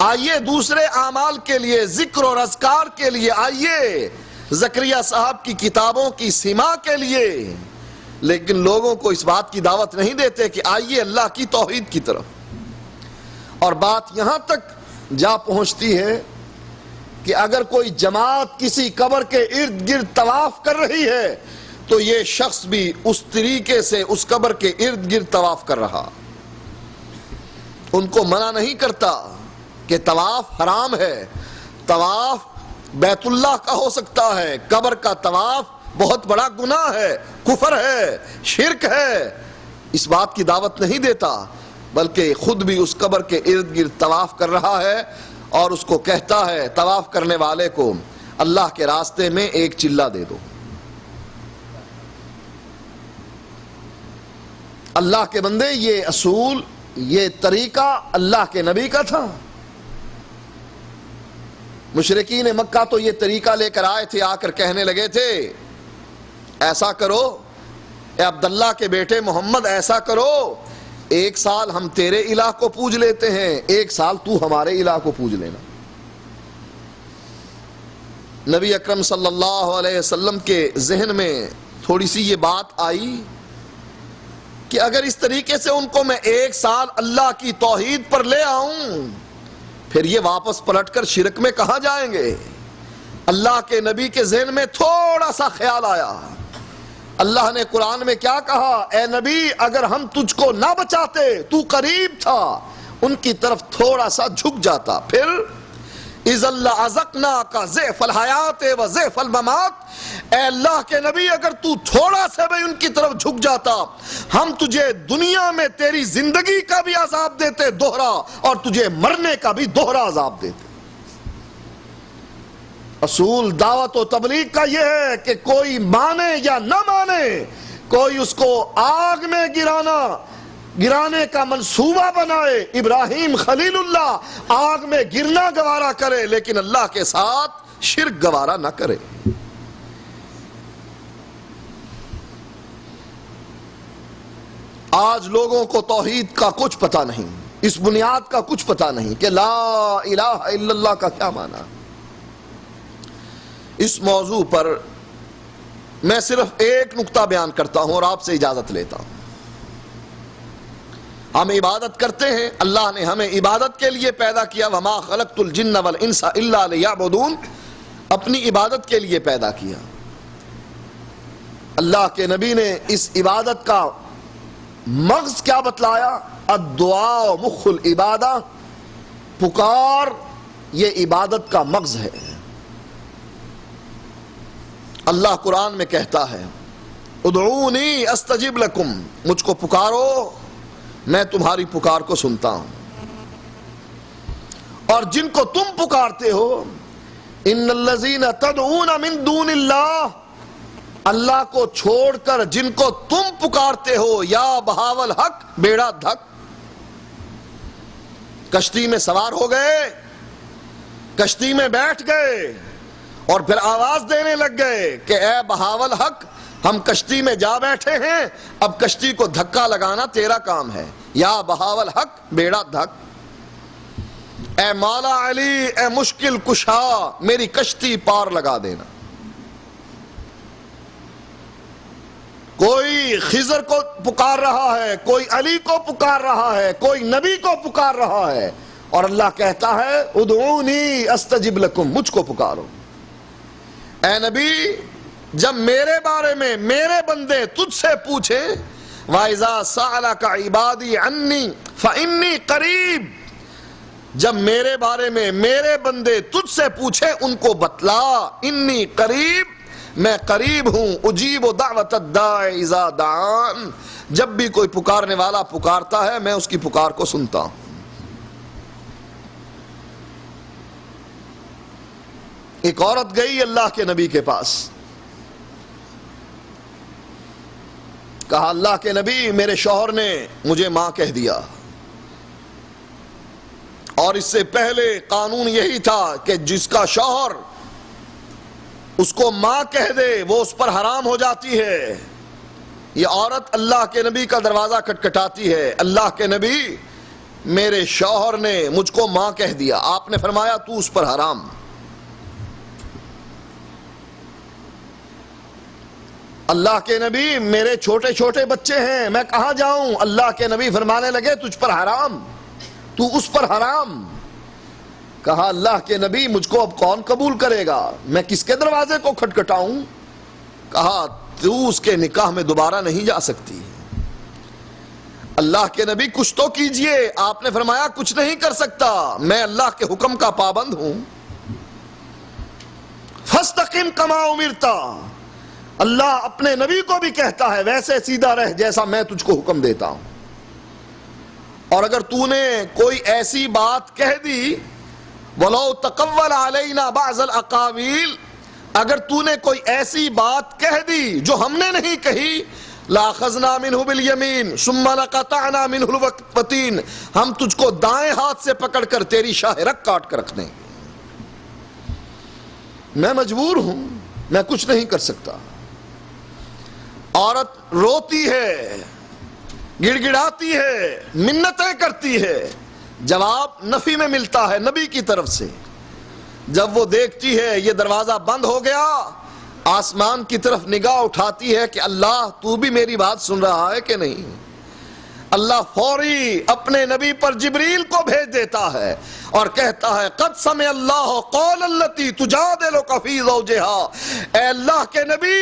آئیے دوسرے اعمال کے لیے، ذکر اور اذکار کے لیے، آئیے زکریا صاحب کی کتابوں کی سما کے لیے، لیکن لوگوں کو اس بات کی دعوت نہیں دیتے کہ آئیے اللہ کی توحید کی طرف۔ اور بات یہاں تک جا پہنچتی ہے کہ اگر کوئی جماعت کسی قبر کے ارد گرد طواف کر رہی ہے تو یہ شخص بھی اس طریقے سے اس قبر کے ارد گرد طواف کر رہا۔ ان کو منع نہیں کرتا کہ طواف حرام ہے، طواف بیت اللہ کا ہو سکتا ہے، قبر کا طواف بہت بڑا گناہ ہے، کفر ہے، شرک ہے، اس بات کی دعوت نہیں دیتا، بلکہ خود بھی اس قبر کے ارد گرد طواف کر رہا ہے اور اس کو کہتا ہے طواف کرنے والے کو اللہ کے راستے میں ایک چلہ دے دو۔ اللہ کے بندے، یہ اصول، یہ طریقہ اللہ کے نبی کا تھا۔ مشرکین مکہ تو یہ طریقہ لے کر آئے تھے، آ کر کہنے لگے تھے ایسا کرو اے عبداللہ کے بیٹے محمد، ایسا کرو، ایک سال ہم تیرے الہ کو پوج لیتے ہیں، ایک سال تو ہمارے الہ کو پوج لینا۔ نبی اکرم صلی اللہ علیہ وسلم کے ذہن میں تھوڑی سی یہ بات آئی کہ اگر اس طریقے سے ان کو میں ایک سال اللہ کی توحید پر لے آؤں، پھر یہ واپس پلٹ کر شرک میں کہاں جائیں گے؟ اللہ کے نبی کے ذہن میں تھوڑا سا خیال آیا۔ اللہ نے قرآن میں کیا کہا؟ اے نبی، اگر ہم تجھ کو نہ بچاتے، تو قریب تھا، ان کی طرف تھوڑا سا جھک جاتا، پھر اِذَا لَأَذَقْنَاكَ ضِعْفَ الْحَيَاةِ وَضِعْفَ الْمَمَاتِ، اے اللہ کے نبی اگر تو تھوڑا سا بھی ان کی طرف جھک جاتا، ہم تجھے دنیا میں تیری زندگی کا بھی عذاب دیتے دوہرا، اور تجھے مرنے کا بھی دوہرا عذاب دیتے۔ اصول دعوت و تبلیغ کا یہ ہے کہ کوئی مانے یا نہ مانے، کوئی اس کو آگ میں گرانے کا منصوبہ بنائے، ابراہیم خلیل اللہ آگ میں گرنا گوارا کرے لیکن اللہ کے ساتھ شرک گوارا نہ کرے۔ آج لوگوں کو توحید کا کچھ پتہ نہیں، اس بنیاد کا کچھ پتہ نہیں کہ لا الہ الا اللہ کا کیا معنی۔ اس موضوع پر میں صرف ایک نقطہ بیان کرتا ہوں اور آپ سے اجازت لیتا ہوں۔ ہم عبادت کرتے ہیں، اللہ نے ہمیں عبادت کے لیے پیدا کیا، وما خلقت الجن والانس الا لیعبدون، اپنی عبادت کے لیے پیدا کیا۔ اللہ کے نبی نے اس عبادت کا مغز کیا بتلایا؟ الدعاء مخ العبادہ، پکار یہ عبادت کا مغز ہے۔ اللہ قرآن میں کہتا ہے ادعونی استجب لکم، مجھ کو پکارو میں تمہاری پکار کو سنتا ہوں۔ اور جن کو تم پکارتے ہو، ان الذین تدعون من دون اللہ، اللہ کو چھوڑ کر جن کو تم پکارتے ہو، یا بہاول حق، بیڑا دھک، کشتی میں سوار ہو گئے، کشتی میں بیٹھ گئے اور پھر آواز دینے لگ گئے کہ اے بہاول حق، ہم کشتی میں جا بیٹھے ہیں، اب کشتی کو دھکا لگانا تیرا کام ہے، یا بہاول حق بیڑا دھک، اے مولا علی، اے مشکل کشا، میری کشتی پار لگا دینا۔ کوئی خضر کو پکار رہا ہے، کوئی علی کو پکار رہا ہے، کوئی نبی کو پکار رہا ہے، اور اللہ کہتا ہے ادعونی استجب لکم، مجھ کو پکارو۔ اے نبی، جب میرے بارے میں میرے بندے تجھ سے پوچھیں وَإِذَا سَأَلَكَ عِبَادِي عَنِّي فَإِنِّي قَرِيب، جب میرے بارے میں میرے بندے تجھ سے پوچھے ان کو بتلا انی قریب، میں قریب ہوں، اجیب دعوت الداع اذا دعان، جب بھی کوئی پکارنے والا پکارتا ہے میں اس کی پکار کو سنتا ہوں۔ ایک عورت گئی اللہ کے نبی کے پاس، کہا اللہ کے نبی میرے شوہر نے مجھے ماں کہہ دیا، اور اس سے پہلے قانون یہی تھا کہ جس کا شوہر اس کو ماں کہہ دے وہ اس پر حرام ہو جاتی ہے۔ یہ عورت اللہ کے نبی کا دروازہ کھٹکھٹاتی ہے، اللہ کے نبی میرے شوہر نے مجھ کو ماں کہہ دیا، آپ نے فرمایا تو اس پر حرام۔ اللہ کے نبی میرے چھوٹے چھوٹے بچے ہیں میں کہاں جاؤں؟ اللہ کے نبی فرمانے لگے تجھ پر حرام، تو اس پر حرام۔ کہا اللہ کے نبی مجھ کو اب کون قبول کرے گا، میں کس کے دروازے کو کھٹکھٹاؤں؟ کہا تو اس کے نکاح میں دوبارہ نہیں جا سکتی۔ اللہ کے نبی کچھ تو کیجئے، آپ نے فرمایا کچھ نہیں کر سکتا، میں اللہ کے حکم کا پابند ہوں۔ فاستقم کما امرت، اللہ اپنے نبی کو بھی کہتا ہے ویسے سیدھا رہ جیسا میں تجھ کو حکم دیتا ہوں، اور اگر تو نے کوئی ایسی بات کہہ دی وَلَوْ تَقَوَّلَ عَلَيْنَا بَعْضَ الْأَقَاوِيلِ، اگر تو نے کوئی ایسی بات کہہ دی جو ہم نے نہیں کہی لَأَخَذْنَا مِنْهُ بِالْيَمِينِ ثُمَّ لَقَطَعْنَا مِنْهُ الْوَتِينَ، ہم تجھ کو دائیں ہاتھ سے پکڑ کر تیری شاہ رگ کاٹ کر رکھ دیں گے۔ میں مجبور ہوں، میں کچھ نہیں کر سکتا۔ عورت روتی ہے، گڑ گڑاتی ہے، منتیں کرتی ہے، جواب نفی میں ملتا ہے نبی کی طرف سے۔ جب وہ دیکھتی ہے یہ دروازہ بند ہو گیا، آسمان کی طرف نگاہ اٹھاتی ہے کہ اللہ تو بھی میری بات سن رہا ہے کہ نہیں۔ اللہ فوری اپنے نبی پر جبریل کو بھیج دیتا ہے اور کہتا ہے قد سمع اللہ قول التی تجادلک فی زوجہا، اے اللہ کے نبی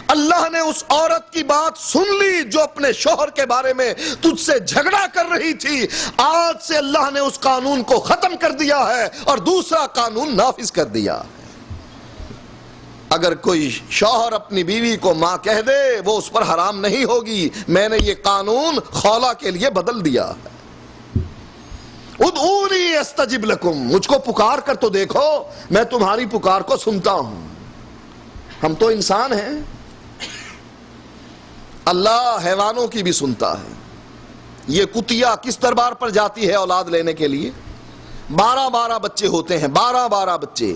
اللہ نے اس عورت کی بات سن لی جو اپنے شوہر کے بارے میں تجھ سے جھگڑا کر رہی تھی، آج سے اللہ نے اس قانون کو ختم کر دیا ہے اور دوسرا قانون نافذ کر دیا۔ اگر کوئی شوہر اپنی بیوی کو ماں کہہ دے وہ اس پر حرام نہیں ہوگی، میں نے یہ قانون خولا کے لیے بدل دیا ہے۔ ادعونی استجب لکم، مجھ کو پکار کر تو دیکھو میں تمہاری پکار کو سنتا ہوں۔ ہم تو انسان ہیں، اللہ حیوانوں کی بھی سنتا ہے۔ یہ کتیا کس دربار پر جاتی ہے اولاد لینے کے لیے؟ 12 بچے ہوتے ہیں، 12 بچے،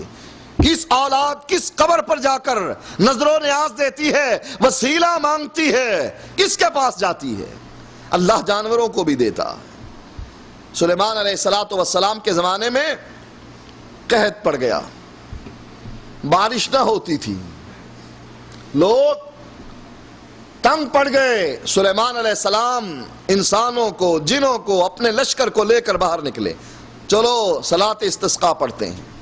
کس اولاد کس قبر پر جا کر نظر و نیاز دیتی ہے، وسیلہ مانگتی ہے، کس کے پاس جاتی ہے؟ اللہ جانوروں کو بھی دیتا۔ سلیمان علیہ السلام کے زمانے میں قحط پڑ گیا، بارش نہ ہوتی تھی، لوگ تنگ پڑ گئے۔ سلیمان علیہ السلام انسانوں کو، جنوں کو، اپنے لشکر کو لے کر باہر نکلے، چلو صلاۃ استسقاء پڑھتے ہیں۔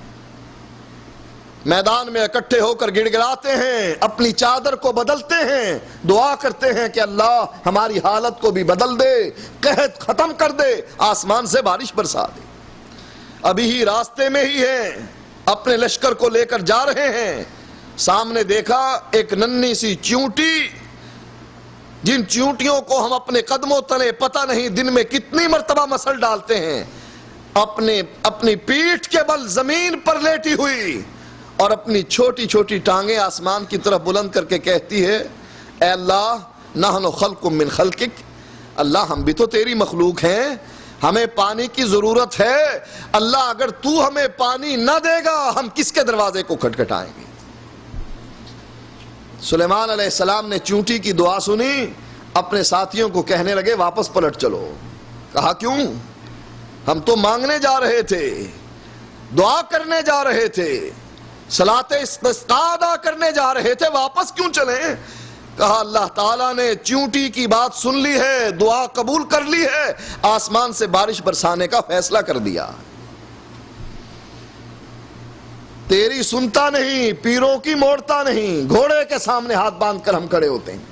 میدان میں اکٹھے ہو کر گڑ گڑاتے ہیں، اپنی چادر کو بدلتے ہیں، دعا کرتے ہیں کہ اللہ ہماری حالت کو بھی بدل دے، قحط ختم کر دے، آسمان سے بارش برسا دے۔ ابھی ہی راستے میں ہی ہیں، اپنے لشکر کو لے کر جا رہے ہیں، سامنے دیکھا ایک ننھی سی چیونٹی، جن چیونٹیوں کو ہم اپنے قدموں تلے پتہ نہیں دن میں کتنی مرتبہ مسل ڈالتے ہیں، اپنی پیٹھ کے بل زمین پر لیٹی ہوئی اور اپنی چھوٹی چھوٹی ٹانگیں آسمان کی طرف بلند کر کے کہتی ہے اے اللہ نحن خلق من خلقک، اللہ ہم بھی تو تیری مخلوق ہیں، ہمیں پانی کی ضرورت ہے، اللہ اگر تو ہمیں پانی نہ دے گا ہم کس کے دروازے کو کھٹکھٹائیں گے؟ سلیمان علیہ السلام نے چونٹی کی دعا سنی، اپنے ساتھیوں کو کہنے لگے واپس پلٹ چلو۔ کہا کیوں؟ ہم تو مانگنے جا رہے تھے، دعا کرنے جا رہے تھے، صلاۃ استسقاء ادا کرنے جا رہے تھے، واپس کیوں چلیں؟ کہا اللہ تعالیٰ نے چونٹی کی بات سن لی ہے، دعا قبول کر لی ہے، آسمان سے بارش برسانے کا فیصلہ کر دیا۔ تیری سنتا نہیں، پیروں کی موڑتا نہیں، گھوڑے کے سامنے ہاتھ باندھ کر ہم کھڑے ہوتے ہیں،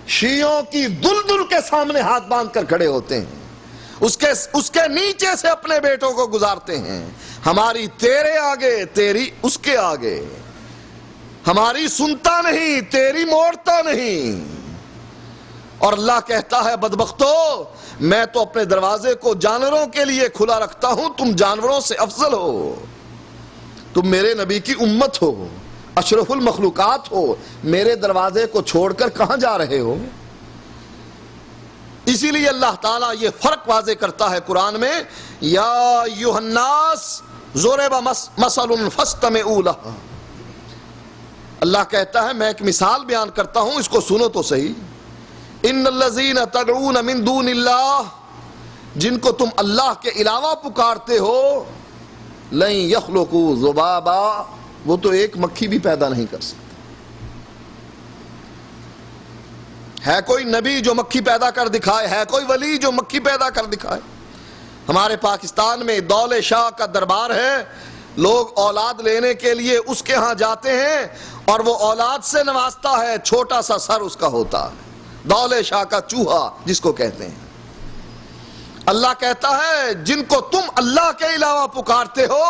شیعوں کی دلدل کے سامنے ہاتھ باندھ کر کھڑے ہوتے ہیں، اس کے نیچے سے اپنے بیٹوں کو گزارتے ہیں، ہماری تیرے آگے، تیری اس کے آگے، ہماری سنتا نہیں، تیری موڑتا نہیں۔ اور اللہ کہتا ہے بدبختو، میں تو اپنے دروازے کو جانوروں کے لیے کھلا رکھتا ہوں، تم جانوروں سے افضل ہو، تم میرے نبی کی امت ہو، اشرف المخلوقات ہو، میرے دروازے کو چھوڑ کر کہاں جا رہے ہو؟ اسی لیے اللہ تعالیٰ یہ فرق واضح کرتا ہے قرآن میں، یا ایھا الناس ضرب مثل فاستمعوا لہ۔ اللہ کہتا ہے میں ایک مثال بیان کرتا ہوں، اس کو سنو تو صحیح۔ ان الذین تدعون من دون اللہ، جن کو تم اللہ کے علاوہ پکارتے ہو، لن یخلقوا ذبابا، وہ تو ایک مکھی بھی پیدا نہیں کر سکتے۔ ہے کوئی نبی جو مکھی پیدا کر دکھائے؟ ہے کوئی ولی جو مکھی پیدا کر دکھائے؟ ہمارے پاکستان میں دولِ شاہ کا دربار ہے، لوگ اولاد لینے کے لیے اس کے ہاں جاتے ہیں اور وہ اولاد سے نوازتا ہے، چھوٹا سا سر اس کا ہوتا ہے، دولِ شاہ کا چوہا جس کو کہتے ہیں۔ اللہ کہتا ہے جن کو تم اللہ کے علاوہ پکارتے ہو،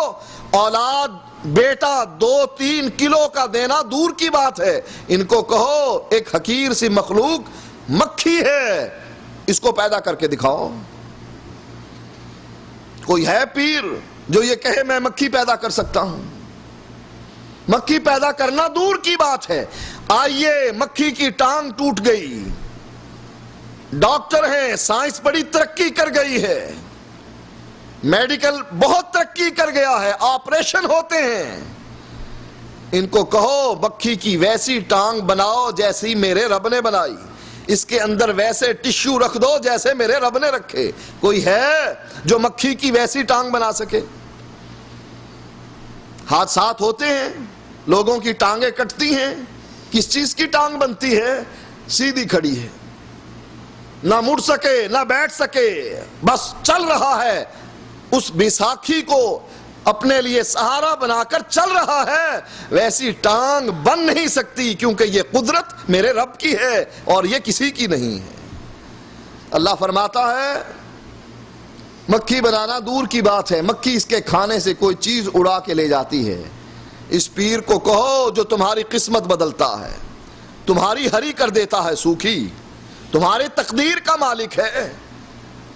اولاد بیٹا 2-3 کلو کا دینا دور کی بات ہے، ان کو کہو ایک حقیر سی مخلوق مکھی ہے، اس کو پیدا کر کے دکھاؤ۔ کوئی ہے پیر جو یہ کہے میں مکھی پیدا کر سکتا ہوں؟ مکھی پیدا کرنا دور کی بات ہے، آئیے مکھی کی ٹانگ ٹوٹ گئی، ڈاکٹر ہیں، سائنس بڑی ترقی کر گئی ہے، میڈیکل بہت ترقی کر گیا ہے، آپریشن ہوتے ہیں، ان کو کہو مکھی کی ویسی ٹانگ بناؤ جیسی میرے رب نے بنائی، اس کے اندر ویسے ٹشو رکھ دو جیسے میرے رب نے رکھے۔ کوئی ہے جو مکھی کی ویسی ٹانگ بنا سکے؟ حادثات ہوتے ہیں، لوگوں کی ٹانگیں کٹتی ہیں، کس چیز کی ٹانگ بنتی ہے؟ سیدھی کھڑی ہے، نہ مڑ سکے نہ بیٹھ سکے، بس چل رہا ہے، اس بیساکھی کو اپنے لیے سہارا بنا کر چل رہا ہے، ویسی ٹانگ بن نہیں سکتی، کیونکہ یہ قدرت میرے رب کی ہے اور یہ کسی کی نہیں ہے۔ اللہ فرماتا ہے مکھی بنانا دور کی بات ہے، مکھی اس کے کھانے سے کوئی چیز اڑا کے لے جاتی ہے۔ اس پیر کو کہو جو تمہاری قسمت بدلتا ہے، تمہاری ہری کر دیتا ہے سوکھی، تمہاری تقدیر کا مالک ہے،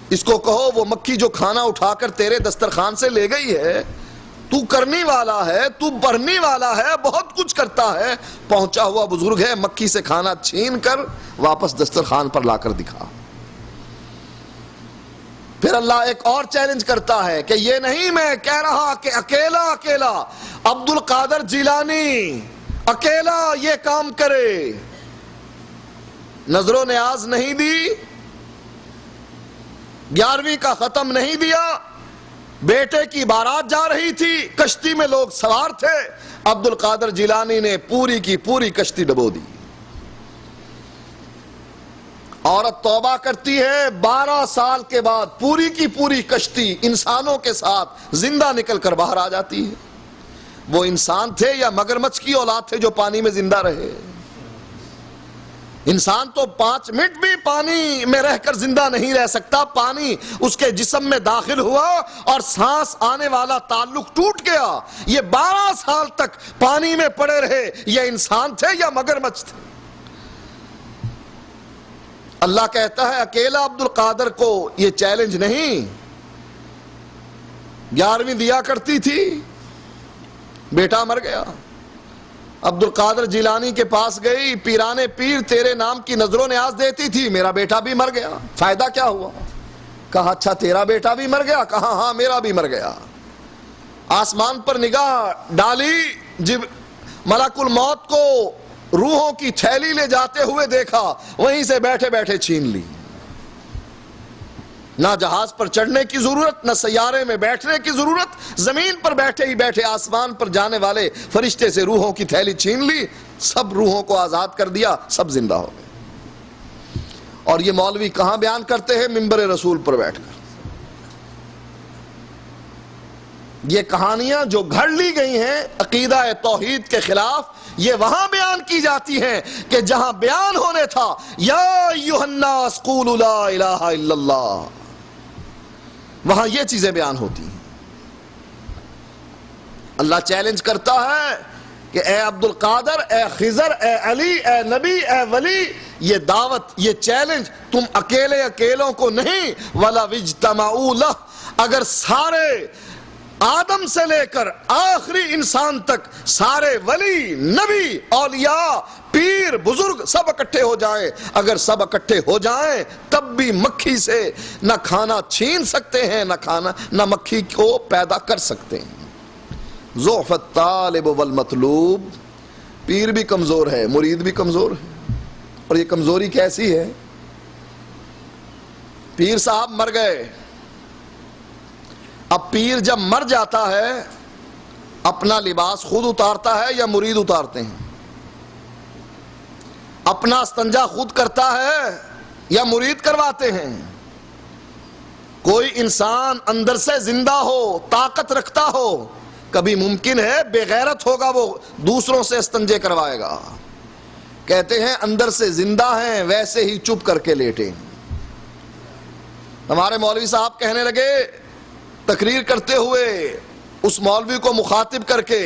اس کو کہو وہ مکھی جو کھانا اٹھا کر تیرے دسترخوان سے لے گئی ہے، تو کرنے والا ہے، تو بھرنے والا ہے، بہت کچھ کرتا ہے، پہنچا ہوا بزرگ ہے، مکھی سے کھانا چھین کر واپس دسترخوان پر لا کر دکھا۔ پھر اللہ ایک اور چیلنج کرتا ہے کہ یہ نہیں میں کہہ رہا کہ اکیلا اکیلا عبد القادر جیلانی اکیلا یہ کام کرے، نظر و نیاز نہیں دی، 11ویں کا ختم نہیں دیا، بیٹے کی بارات جا رہی تھی، کشتی میں لوگ سوار تھے، عبد القادر جیلانی نے پوری کی پوری کشتی ڈبو دی۔ عورت توبہ کرتی ہے، 12 سال کے بعد پوری کی پوری کشتی انسانوں کے ساتھ زندہ نکل کر باہر آ جاتی ہے۔ وہ انسان تھے یا مگرمچھ کی اولاد تھے جو پانی میں زندہ رہے؟ انسان تو 5 منٹ بھی پانی میں رہ کر زندہ نہیں رہ سکتا، پانی اس کے جسم میں داخل ہوا اور سانس آنے والا تعلق ٹوٹ گیا۔ یہ 12 سال تک پانی میں پڑے رہے، یہ انسان تھے یا مگرمچھ تھے؟ اللہ کہتا ہے اکیلا عبد القادر کو یہ چیلنج نہیں، 11ویں دیا کرتی تھی، بیٹا مر گیا، عبد القادر جیلانی کے پاس گئی، پیرانے پیر تیرے نام کی نظر و نیاز دیتی تھی، میرا بیٹا بھی مر گیا، فائدہ کیا ہوا؟ کہا اچھا تیرا بیٹا بھی مر گیا؟ کہا ہاں میرا بھی مر گیا۔ آسمان پر نگاہ ڈالی، جب ملک الموت کو روحوں کی تھیلی لے جاتے ہوئے دیکھا، وہیں سے بیٹھے بیٹھے چھین لی۔ نہ جہاز پر چڑھنے کی ضرورت، نہ سیارے میں بیٹھنے کی ضرورت، زمین پر بیٹھے ہی بیٹھے آسمان پر جانے والے فرشتے سے روحوں کی تھیلی چھین لی، سب روحوں کو آزاد کر دیا، سب زندہ ہو گئے۔ اور یہ مولوی کہاں بیان کرتے ہیں؟ منبر رسول پر بیٹھ کر۔ یہ کہانیاں جو گھڑ لی گئی ہیں عقیدہ توحید کے خلاف، یہ وہاں بیان کی جاتی ہیں کہ جہاں بیان ہونے تھا یا ایھا الناس قولوا لا الہ الا اللہ، وہاں یہ چیزیں بیان ہوتی ہیں۔ اللہ چیلنج کرتا ہے کہ اے عبد القادر، اے خضر، اے علی، اے نبی، اے ولی، یہ دعوت، یہ چیلنج تم اکیلوں کو نہیں، وَلَوِ اجْتَمَعُوا لَهُ، اگر سارے آدم سے لے کر آخری انسان تک سارے ولی، نبی، اولیاء، پیر، بزرگ سب اکٹھے ہو جائیں، اگر سب اکٹھے ہو جائیں تب بھی مکھی سے نہ کھانا چھین سکتے ہیں، نہ مکھی کو پیدا کر سکتے ہیں۔ ضعف الطالب والمطلوب، پیر بھی کمزور ہے، مرید بھی کمزور ہے، اور یہ کمزوری کیسی ہے؟ پیر صاحب مر گئے، اب پیر جب مر جاتا ہے اپنا لباس خود اتارتا ہے یا مرید اتارتے ہیں؟ اپنا استنجا خود کرتا ہے یا مرید کرواتے ہیں؟ کوئی انسان اندر سے زندہ ہو، طاقت رکھتا ہو، کبھی ممکن ہے بے غیرت ہوگا وہ دوسروں سے استنجے کروائے گا؟ کہتے ہیں اندر سے زندہ ہیں ویسے ہی چپ کر کے لیٹے۔ ہمارے مولوی صاحب کہنے لگے تقریر کرتے ہوئے اس مولوی کو مخاطب کر کے،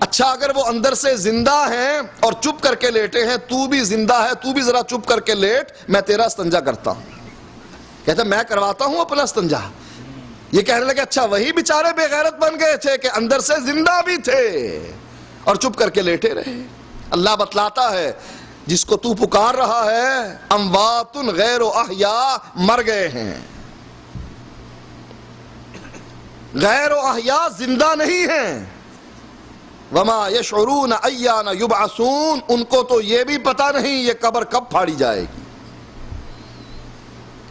اچھا اگر وہ اندر سے زندہ ہیں اور چپ کر کے لیٹے ہیں، تو بھی زندہ ہے، تو بھی ذرا چپ کر کے لیٹ، میں تیرا استنجا کرتا ہوں۔ کہتا میں کرواتا ہوں اپنا استنجا۔ یہ کہنے لگے اچھا وہی بیچارے بے غیرت بن گئے تھے کہ اندر سے زندہ بھی تھے اور چپ کر کے لیٹے رہے۔ اللہ بتلاتا ہے جس کو تو پکار رہا ہے اموات غیر احیاء، مر گئے ہیں، غیر احیاء، زندہ نہیں ہیں۔ وما یشعرون ایان یبعثون، ان کو تو یہ بھی پتا نہیں یہ قبر کب پھاڑی جائے گی۔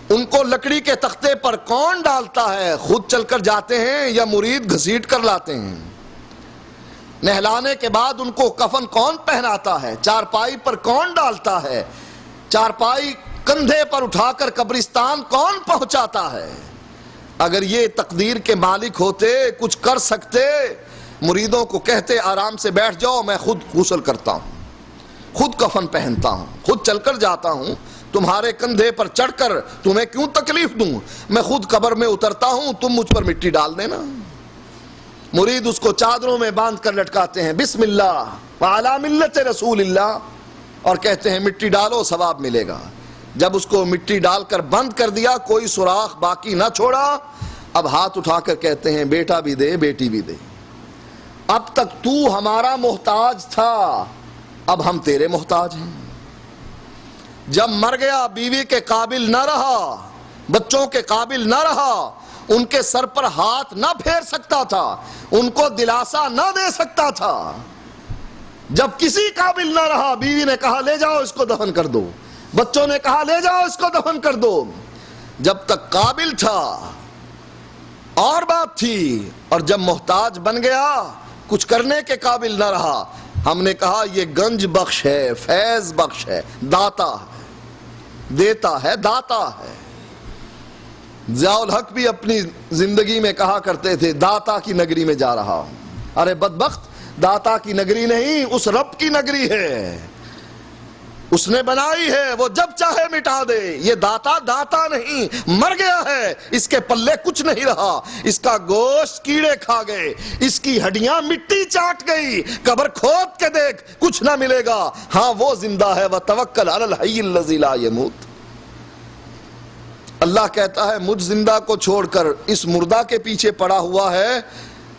ان کو لکڑی کے تختے پر کون ڈالتا ہے؟ خود چل کر جاتے ہیں یا مرید گھسیٹ کر لاتے ہیں؟ نہلانے کے بعد ان کو کفن کون پہناتا ہے؟ چارپائی پر کون ڈالتا ہے؟ چارپائی کندھے پر اٹھا کر قبرستان کون پہنچاتا ہے؟ اگر یہ تقدیر کے مالک ہوتے، کچھ کر سکتے، مریدوں کو کہتے آرام سے بیٹھ جاؤ، میں خود غسل کرتا ہوں، خود کفن پہنتا ہوں، خود چل کر جاتا ہوں، تمہارے کندھے پر چڑھ کر تمہیں کیوں تکلیف دوں، میں خود قبر میں اترتا ہوں، تم مجھ پر مٹی ڈال دینا۔ مرید اس کو چادروں میں باندھ کر لٹکاتے ہیں، بسم اللہ وعلی ملت رسول اللہ، اور کہتے ہیں مٹی ڈالو ثواب ملے گا۔ جب اس کو مٹی ڈال کر بند کر دیا، کوئی سوراخ باقی نہ چھوڑا، اب ہاتھ اٹھا کر کہتے ہیں بیٹا بھی دے، بیٹی بھی دے، اب تک تو ہمارا محتاج تھا، اب ہم تیرے محتاج ہیں۔ جب مر گیا بیوی کے قابل نہ رہا، بچوں کے قابل نہ رہا، ان کے سر پر ہاتھ نہ پھیر سکتا تھا، ان کو دلاسا نہ دے سکتا تھا، جب کسی قابل نہ رہا، بیوی نے کہا لے جاؤ اس کو دفن کر دو، بچوں نے کہا لے جاؤ اس کو دفن کر دو، جب تک قابل تھا اور بات تھی، اور جب محتاج بن گیا، کچھ کرنے کے قابل نہ رہا، ہم نے کہا یہ گنج بخش ہے، فیض بخش ہے، داتا ہے، دیتا ہے، داتا ہے۔ ضیاء الحق بھی اپنی زندگی میں کہا کرتے تھے داتا کی نگری میں جا رہا ہوں۔ ارے بدبخت، داتا کی نگری نہیں، اس رب کی نگری ہے، اس نے بنائی ہے، وہ جب چاہے مٹا دے۔ یہ داتا داتا نہیں، مر گیا ہے، اس کے پلے کچھ نہیں رہا، اس کا گوشت کیڑے کھا گئے، اس کی ہڈیاں مٹی چاٹ گئی، قبر کھود کے دیکھ کچھ نہ ملے گا، ہاں وہ زندہ ہے، وتوکل علی الحی الذی لا یموت۔ اللہ کہتا ہے مجھ زندہ کو چھوڑ کر اس مردہ کے پیچھے پڑا ہوا ہے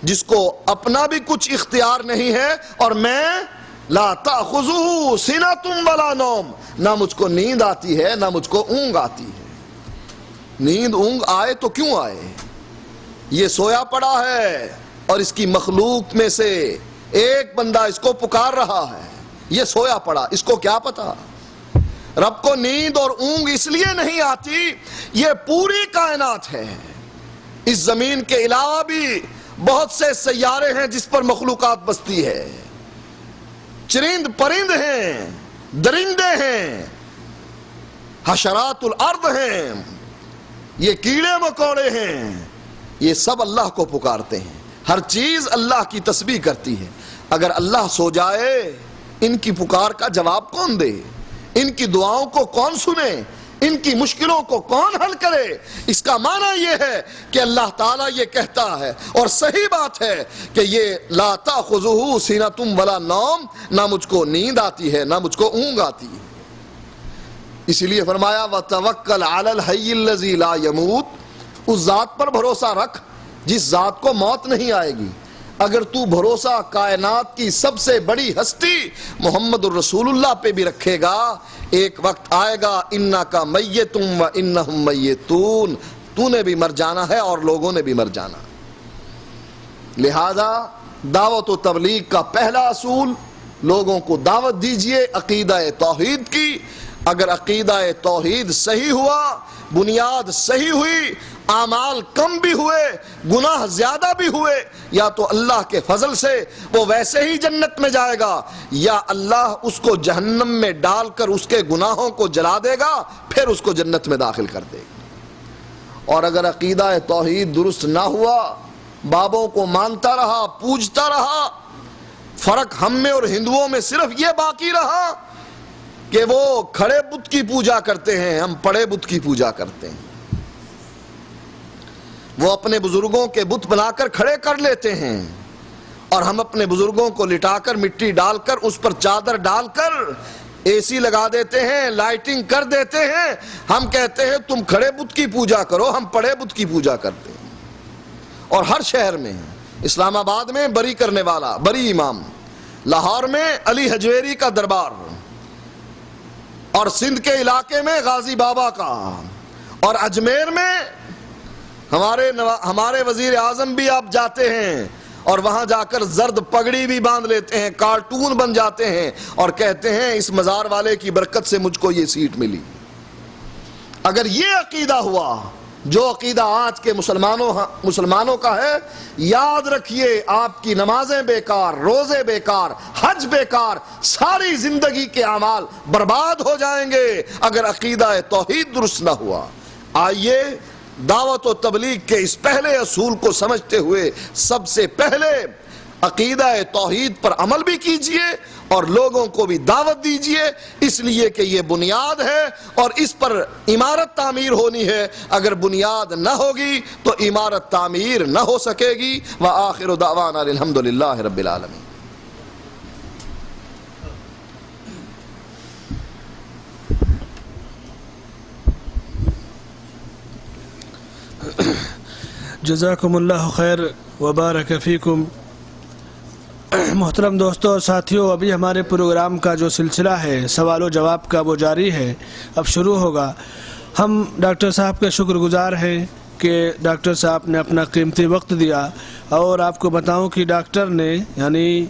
جس کو اپنا بھی کچھ اختیار نہیں ہے، اور میں لا تأخذہ سنۃ ولا نوم، نہ مجھ کو نیند آتی ہے نہ مجھ کو اونگ آتی ہے۔ نیند اونگ آئے تو کیوں آئے؟ یہ سویا پڑا ہے اور اس کی مخلوق میں سے ایک بندہ اس کو پکار رہا ہے، یہ سویا پڑا، اس کو کیا پتا؟ رب کو نیند اور اونگ اس لیے نہیں آتی، یہ پوری کائنات ہے، اس زمین کے علاوہ بھی بہت سے سیارے ہیں جس پر مخلوقات بستی ہے، چرند پرند ہیں، درندے ہیں، حشرات الارض ہیں، یہ کیڑے مکوڑے ہیں، یہ سب اللہ کو پکارتے ہیں۔ ہر چیز اللہ کی تسبیح کرتی ہے. اگر اللہ سو جائے ان کی پکار کا جواب کون دے؟ ان کی دعاؤں کو کون سنے؟ ان کی مشکلوں کو کون حل کرے؟ اس کا معنی یہ ہے کہ اللہ تعالیٰ یہ کہتا ہے، اور صحیح بات ہے، کہ یہ لا تأخذہ سنۃ ولا نوم، نہ مجھ کو نیند آتی ہے نہ مجھ کو اونگ آتی ہے. اسی لیے فرمایا وَتَوَكَّلْ عَلَى الْحَيِّ الَّذِي لَا يَمُوتُ، اس ذات پر بھروسہ رکھ جس ذات کو موت نہیں آئے گی. اگر تو بھروسہ کائنات کی سب سے بڑی ہستی محمد الرسول اللہ پہ بھی رکھے گا، ایک وقت آئے گا اِنَّكَ مَيِّتٌ وَإِنَّهُمْ مَيِّتُونَ، تو نے بھی مر جانا ہے اور لوگوں نے بھی مر جانا. لہذا دعوت و تبلیغ کا پہلا اصول، لوگوں کو دعوت دیجئے عقیدہ توحید کی. اگر عقیدہ توحید صحیح ہوا، بنیاد صحیح ہوئی، اعمال کم بھی ہوئے، گناہ زیادہ بھی ہوئے، یا تو اللہ کے فضل سے وہ ویسے ہی جنت میں جائے گا، یا اللہ اس کو جہنم میں ڈال کر اس کے گناہوں کو جلا دے گا، پھر اس کو جنت میں داخل کر دے گا. اور اگر عقیدہ توحید درست نہ ہوا، بابوں کو مانتا رہا، پوجتا رہا، فرق ہم میں اور ہندوؤں میں صرف یہ باقی رہا کہ وہ کھڑے بت کی پوجا کرتے ہیں، ہم پڑے بت کی پوجا کرتے ہیں. وہ اپنے بزرگوں کے بت بنا کر کھڑے کر لیتے ہیں، اور ہم اپنے بزرگوں کو لٹا کر مٹی ڈال کر اس پر چادر ڈال کر اے سی لگا دیتے ہیں، لائٹنگ کر دیتے ہیں. ہم کہتے ہیں تم کھڑے بت کی پوجا کرو، ہم پڑے بت کی پوجا کرتے ہیں. اور ہر شہر میں، اسلام آباد میں بری کرنے والا بری امام، لاہور میں علی حجویری کا دربار، اور سندھ کے علاقے میں غازی بابا کا، اور اجمیر میں ہمارے وزیر اعظم بھی آپ جاتے ہیں اور وہاں جا کر زرد پگڑی بھی باندھ لیتے ہیں، کارٹون بن جاتے ہیں اور کہتے ہیں اس مزار والے کی برکت سے مجھ کو یہ سیٹ ملی. اگر یہ عقیدہ ہوا جو عقیدہ آج کے مسلمانوں کا ہے، یاد رکھیے آپ کی نمازیں بیکار، روزے بیکار، حج بیکار، ساری زندگی کے اعمال برباد ہو جائیں گے اگر عقیدہ توحید درست نہ ہوا. آئیے دعوت و تبلیغ کے اس پہلے اصول کو سمجھتے ہوئے سب سے پہلے عقیدہ توحید پر عمل بھی کیجئے اور لوگوں کو بھی دعوت دیجئے، اس لیے کہ یہ بنیاد ہے اور اس پر عمارت تعمیر ہونی ہے. اگر بنیاد نہ ہوگی تو عمارت تعمیر نہ ہو سکے گی. وآخر دعوانا الحمدللہ رب العالمین. جزاکم اللہ خیر وبارک فیکم. محترم دوستوں اور ساتھیوں، ابھی ہمارے پروگرام کا جو سلسلہ ہے سوال و جواب کا وہ جاری ہے، اب شروع ہوگا. ہم ڈاکٹر صاحب کے شکر گزار ہیں کہ ڈاکٹر صاحب نے اپنا قیمتی وقت دیا. اور آپ کو بتاؤں کہ ڈاکٹر نے، یعنی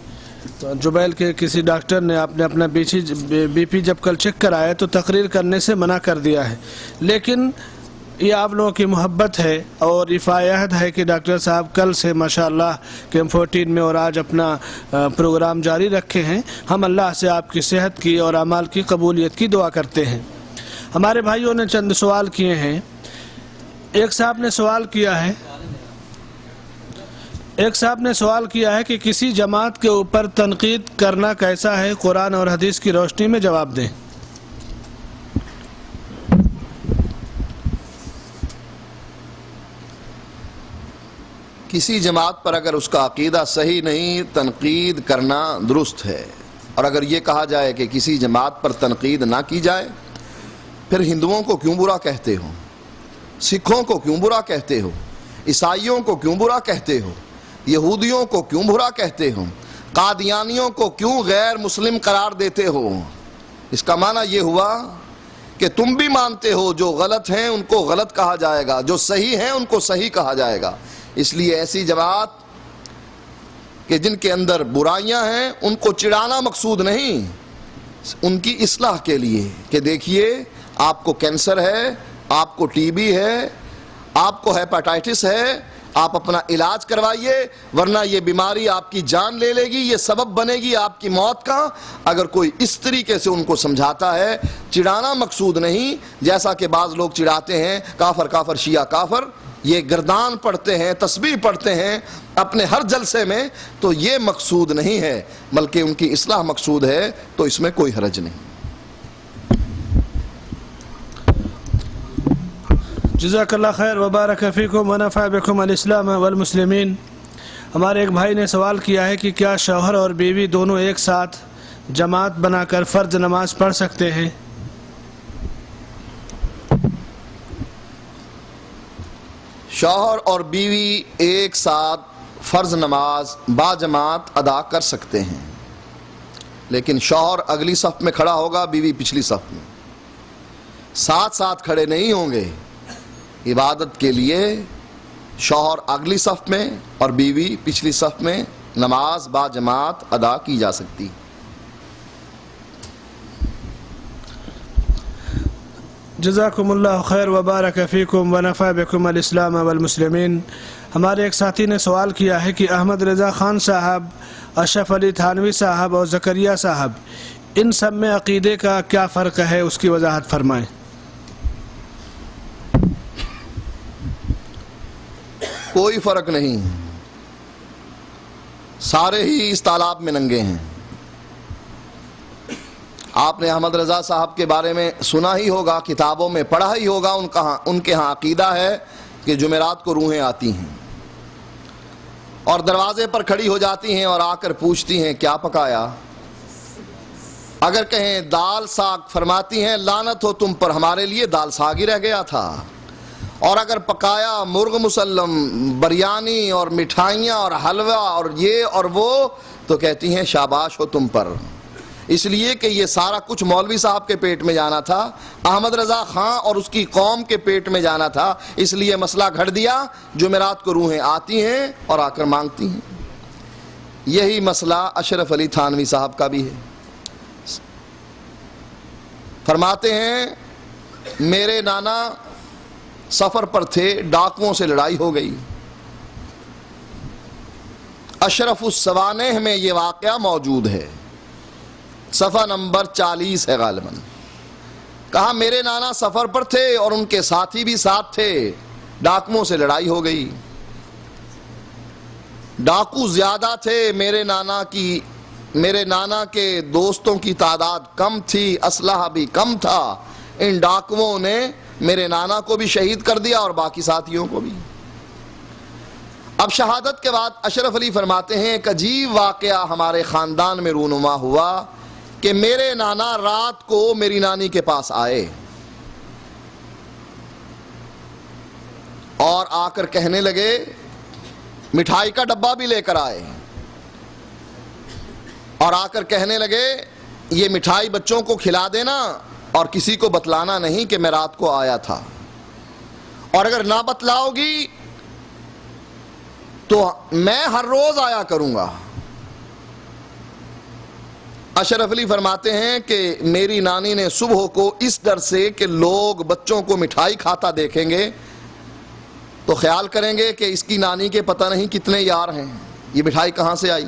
جبیل کے کسی ڈاکٹر نے آپ نے اپنا بی پی جب کل چیک کرایا تو تقریر کرنے سے منع کر دیا ہے، لیکن یہ آپ لوگوں کی محبت ہے اور عہد ہے کہ ڈاکٹر صاحب کل سے ماشاءاللہ کیمپ 14 میں اور آج اپنا پروگرام جاری رکھے ہیں. ہم اللہ سے آپ کی صحت کی اور اعمال کی قبولیت کی دعا کرتے ہیں. ہمارے بھائیوں نے چند سوال کیے ہیں. ایک صاحب نے سوال کیا ہے کہ کسی جماعت کے اوپر تنقید کرنا کیسا ہے، قرآن اور حدیث کی روشنی میں جواب دیں. کسی جماعت پر اگر اس کا عقیدہ صحیح نہیں، تنقید کرنا درست ہے. اور اگر یہ کہا جائے کہ کسی جماعت پر تنقید نہ کی جائے، پھر ہندوؤں کو کیوں برا کہتے ہو، سکھوں کو کیوں برا کہتے ہو، عیسائیوں کو کیوں برا کہتے ہو، یہودیوں کو کیوں برا کہتے ہو، قادیانیوں کو کیوں غیر مسلم قرار دیتے ہو؟ اس کا معنی یہ ہوا کہ تم بھی مانتے ہو جو غلط ہیں ان کو غلط کہا جائے گا، جو صحیح ہیں ان کو صحیح کہا جائے گا. اس لیے ایسی جماعت کہ جن کے اندر برائیاں ہیں ان کو چڑھانا مقصود نہیں، ان کی اصلاح کے لیے کہ دیکھیے آپ کو کینسر ہے، آپ کو ٹی بی ہے، آپ کو ہیپاٹائٹس ہے، آپ اپنا علاج کروائیے، ورنہ یہ بیماری آپ کی جان لے لے گی، یہ سبب بنے گی آپ کی موت کا۔ اگر کوئی اس طریقے سے ان کو سمجھاتا ہے، چڑھانا مقصود نہیں، جیسا کہ بعض لوگ چڑھاتے ہیں کافر کافر شیعہ کافر، یہ گردان پڑھتے ہیں، تسبیح پڑھتے ہیں اپنے ہر جلسے میں، تو یہ مقصود نہیں ہے، بلکہ ان کی اصلاح مقصود ہے، تو اس میں کوئی حرج نہیں۔ جزاک اللہ خیر وبارک فیکم ونفع بکم الاسلام والمسلمین۔ ہمارے ایک بھائی نے سوال کیا ہے کہ کیا شوہر اور بیوی دونوں ایک ساتھ جماعت بنا کر فرض نماز پڑھ سکتے ہیں؟ شوہر اور بیوی ایک ساتھ فرض نماز با جماعت ادا کر سکتے ہیں، لیکن شوہر اگلی صف میں کھڑا ہوگا، بیوی پچھلی صف میں، ساتھ ساتھ کھڑے نہیں ہوں گے۔ عبادت کے لیے شوہر اگلی صف میں اور بیوی پچھلی صف میں نماز با جماعت ادا کی جا سکتی۔ جزاکم اللہ خیر وبارک فیکم ونفع بکم الاسلام والمسلمین۔ ہمارے ایک ساتھی نے سوال کیا ہے کہ احمد رضا خان صاحب، اشرف علی تھانوی صاحب اور زکریا صاحب، ان سب میں عقیدے کا کیا فرق ہے، اس کی وضاحت فرمائیں۔ کوئی فرق نہیں، سارے ہی اس تالاب میں ننگے ہیں۔ آپ نے احمد رضا صاحب کے بارے میں سنا ہی ہوگا، کتابوں میں پڑھا ہی ہوگا، ان کے ہاں عقیدہ ہے کہ جمعرات کو روحیں آتی ہیں اور دروازے پر کھڑی ہو جاتی ہیں اور آ کر پوچھتی ہیں کیا پکایا۔ اگر کہیں دال ساگ، فرماتی ہیں لعنت ہو تم پر، ہمارے لیے دال ساگ ہی رہ گیا تھا۔ اور اگر پکایا مرغ مسلم، بریانی اور مٹھائیاں اور حلوہ اور یہ اور وہ، تو کہتی ہیں شاباش ہو تم پر، اس لیے کہ یہ سارا کچھ مولوی صاحب کے پیٹ میں جانا تھا، احمد رضا خان اور اس کی قوم کے پیٹ میں جانا تھا، اس لیے مسئلہ گھڑ دیا، جمعرات کو روحیں آتی ہیں اور آ کر مانگتی ہیں۔ یہی مسئلہ اشرف علی تھانوی صاحب کا بھی ہے۔ فرماتے ہیں میرے نانا سفر پر تھے، ڈاکوؤں سے لڑائی ہو گئی۔ اشرف السوانح میں یہ واقعہ موجود ہے، صفحہ نمبر 40 ہے غالباً۔ کہا میرے نانا سفر پر تھے اور ان کے ساتھی بھی ساتھ تھے، ڈاکوؤں سے لڑائی ہو گئی۔ ڈاکو زیادہ تھے، میرے نانا کے دوستوں کی تعداد کم تھی، اسلحہ بھی کم تھا۔ ان ڈاکوؤں نے میرے نانا کو بھی شہید کر دیا اور باقی ساتھیوں کو بھی۔ اب شہادت کے بعد اشرف علی فرماتے ہیں ایک عجیب واقعہ ہمارے خاندان میں رونما ہوا کہ میرے نانا رات کو میری نانی کے پاس آئے اور آ کر کہنے لگے، مٹھائی کا ڈبہ بھی لے کر آئے اور آ کر کہنے لگے یہ مٹھائی بچوں کو کھلا دینا اور کسی کو بتلانا نہیں کہ میں رات کو آیا تھا، اور اگر نہ بتلاؤ گی تو میں ہر روز آیا کروں گا۔ اشرف علی فرماتے ہیں کہ میری نانی نے صبح کو اس ڈر سے کہ لوگ بچوں کو مٹھائی کھاتا دیکھیں گے تو خیال کریں گے کہ اس کی نانی کے پتہ نہیں کتنے یار ہیں، یہ مٹھائی کہاں سے آئی،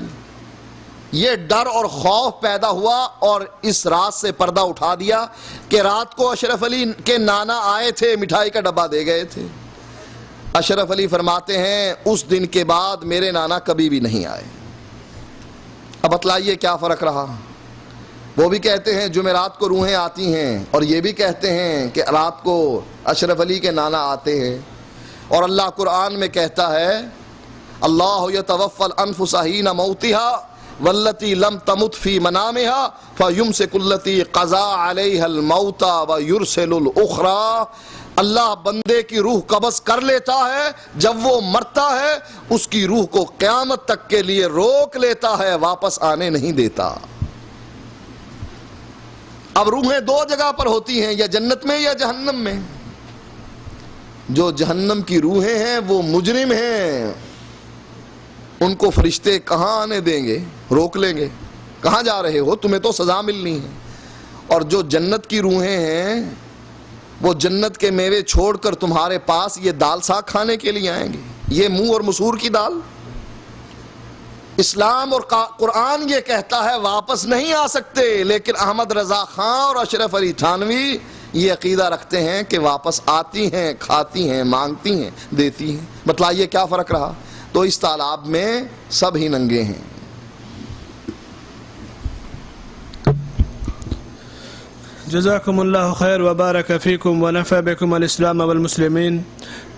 یہ ڈر اور خوف پیدا ہوا اور اس رات سے پردہ اٹھا دیا کہ رات کو اشرف علی کے نانا آئے تھے، مٹھائی کا ڈبہ دے گئے تھے۔ اشرف علی فرماتے ہیں اس دن کے بعد میرے نانا کبھی بھی نہیں آئے۔ اب بتلائیے کیا فرق رہا؟ وہ بھی کہتے ہیں جمعرات کو روحیں آتی ہیں اور یہ بھی کہتے ہیں کہ رات کو اشرف علی کے نانا آتے ہیں، اور اللہ قرآن میں کہتا ہے اللہ یتوفی الانفس حین موتها والتی لم تمت فی منامها فیمسک التی قضا علیها الموت ویرسل الاخری۔ اللہ بندے کی روح قبض کر لیتا ہے، جب وہ مرتا ہے اس کی روح کو قیامت تک کے لیے روک لیتا ہے، واپس آنے نہیں دیتا۔ اب روحیں دو جگہ پر ہوتی ہیں، یا جنت میں یا جہنم میں۔ جو جہنم کی روحیں ہیں وہ مجرم ہیں، ان کو فرشتے کہاں آنے دیں گے، روک لیں گے، کہاں جا رہے ہو، تمہیں تو سزا ملنی ہے۔ اور جو جنت کی روحیں ہیں وہ جنت کے میوے چھوڑ کر تمہارے پاس یہ دال ساگ کھانے کے لیے آئیں گے۔ یہ منہ اور مسور کی دال؟ اسلام اور قرآن یہ کہتا ہے واپس نہیں آ سکتے، لیکن احمد رضا خان اور اشرف علی تھانوی یہ عقیدہ رکھتے ہیں کہ واپس آتی ہیں، کھاتی ہیں، مانگتی ہیں، دیتی ہیں۔ بتلائیے کیا فرق رہا؟ تو اس تالاب میں سب ہی ننگے ہیں۔ جزاکم اللہ خیر وبارک فیکم ونفع بکم الاسلام والمسلمین۔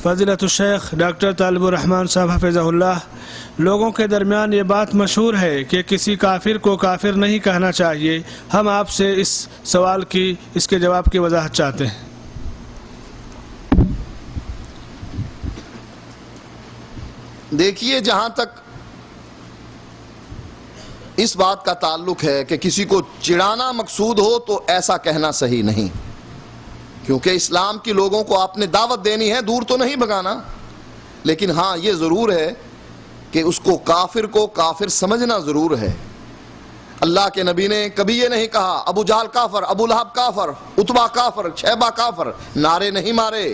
فضیلت الشیخ ڈاکٹر طالب الرحمن صاحب حفظہ اللہ، لوگوں کے درمیان یہ بات مشہور ہے کہ کسی کافر کو کافر نہیں کہنا چاہیے۔ ہم آپ سے اس سوال کی، اس کے جواب کی وضاحت چاہتے ہیں۔ دیکھیے، جہاں تک اس بات کا تعلق ہے کہ کسی کو چڑھانا مقصود ہو تو ایسا کہنا صحیح نہیں، کیونکہ اسلام کی لوگوں کو آپ نے دعوت دینی ہے، دور تو نہیں بھگانا۔ لیکن ہاں یہ ضرور ہے کہ اس کو کافر سمجھنا ضرور ہے۔ اللہ کے نبی نے کبھی یہ نہیں کہا ابو جہل کافر، ابو لہب کافر، عتبہ کافر، شیبہ کافر، نعرے نہیں مارے۔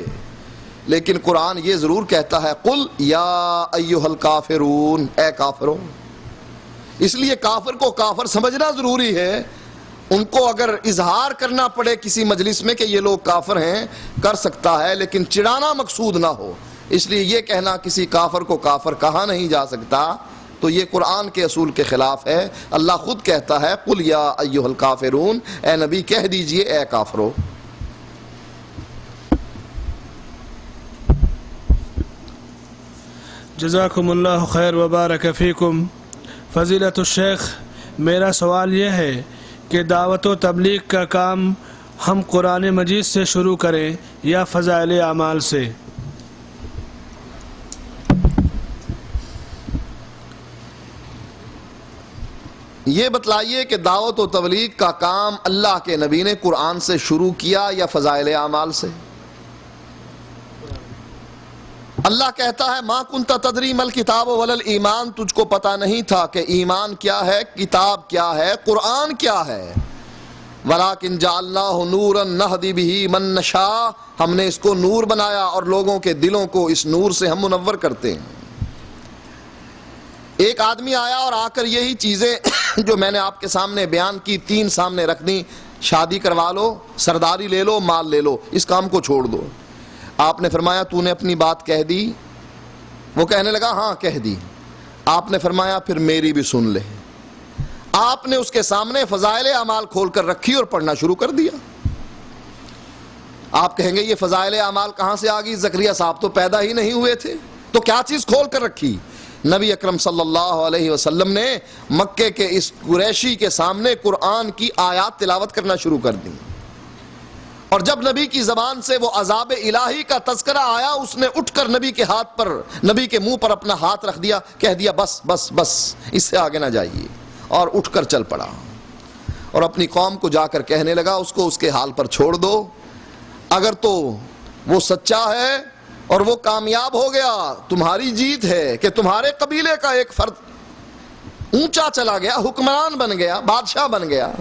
لیکن قرآن یہ ضرور کہتا ہے قل یا ایھا الکافرون، اے کافروں۔ اس لیے کافر کو کافر سمجھنا ضروری ہے۔ ان کو اگر اظہار کرنا پڑے کسی مجلس میں کہ یہ لوگ کافر ہیں، کر سکتا ہے، لیکن چڑھانا مقصود نہ ہو۔ اس لیے یہ کہنا کسی کافر کو کافر کہا نہیں جا سکتا، تو یہ قرآن کے اصول کے خلاف ہے۔ اللہ خود کہتا ہے قل یا ایھا الکافرون، اے نبی کہہ دیجئے اے کافرو۔ جزاکم اللہ خیر وبارک فیکم۔ فضیلت الشیخ، میرا سوال یہ ہے کہ دعوت و تبلیغ کا کام ہم قرآن مجید سے شروع کریں یا فضائل اعمال سے؟ یہ بتلائیے کہ دعوت و تبلیغ کا کام اللہ کے نبی نے قرآن سے شروع کیا یا فضائل اعمال سے؟ اللہ کہتا ہے ما کنت تدری ما الکتاب ولا الایمان، تجھ کو پتہ نہیں تھا کہ ایمان کیا ہے، کتاب کیا ہے، قرآن کیا ہے۔ ولیکن جعلناہ نورا نہدی بہ من نشاء، ہم نے اس کو نور بنایا اور لوگوں کے دلوں کو اس نور سے ہم منور کرتے ہیں۔ ایک آدمی آیا اور آ کر یہی چیزیں جو میں نے آپ کے سامنے بیان کی 3 سامنے رکھ دی، شادی کروا لو، سرداری لے لو، مال لے لو، اس کام کو چھوڑ دو۔ آپ نے فرمایا تو نے اپنی بات کہہ دی؟ وہ کہنے لگا ہاں کہہ دی۔ آپ نے فرمایا پھر میری بھی سن لے۔ آپ نے اس کے سامنے فضائل اعمال کھول کر رکھی اور پڑھنا شروع کر دیا۔ آپ کہیں گے یہ فضائل اعمال کہاں سے آ گئی؟ زکریا صاحب تو پیدا ہی نہیں ہوئے تھے، تو کیا چیز کھول کر رکھی؟ نبی اکرم صلی اللہ علیہ وسلم نے مکے کے اس قریشی کے سامنے قرآن کی آیات تلاوت کرنا شروع کر دی، اور جب نبی کی زبان سے وہ عذاب الہی کا تذکرہ آیا، اس نے اٹھ کر نبی کے ہاتھ پر، نبی کے منہ پر اپنا ہاتھ رکھ دیا، کہہ دیا بس بس بس، اس سے آگے نہ جائیے، اور اٹھ کر چل پڑا اور اپنی قوم کو جا کر کہنے لگا اس کو اس کے حال پر چھوڑ دو، اگر تو وہ سچا ہے اور وہ کامیاب ہو گیا، تمہاری جیت ہے کہ تمہارے قبیلے کا ایک فرد اونچا چلا گیا، حکمران بن گیا، بادشاہ بن گیا،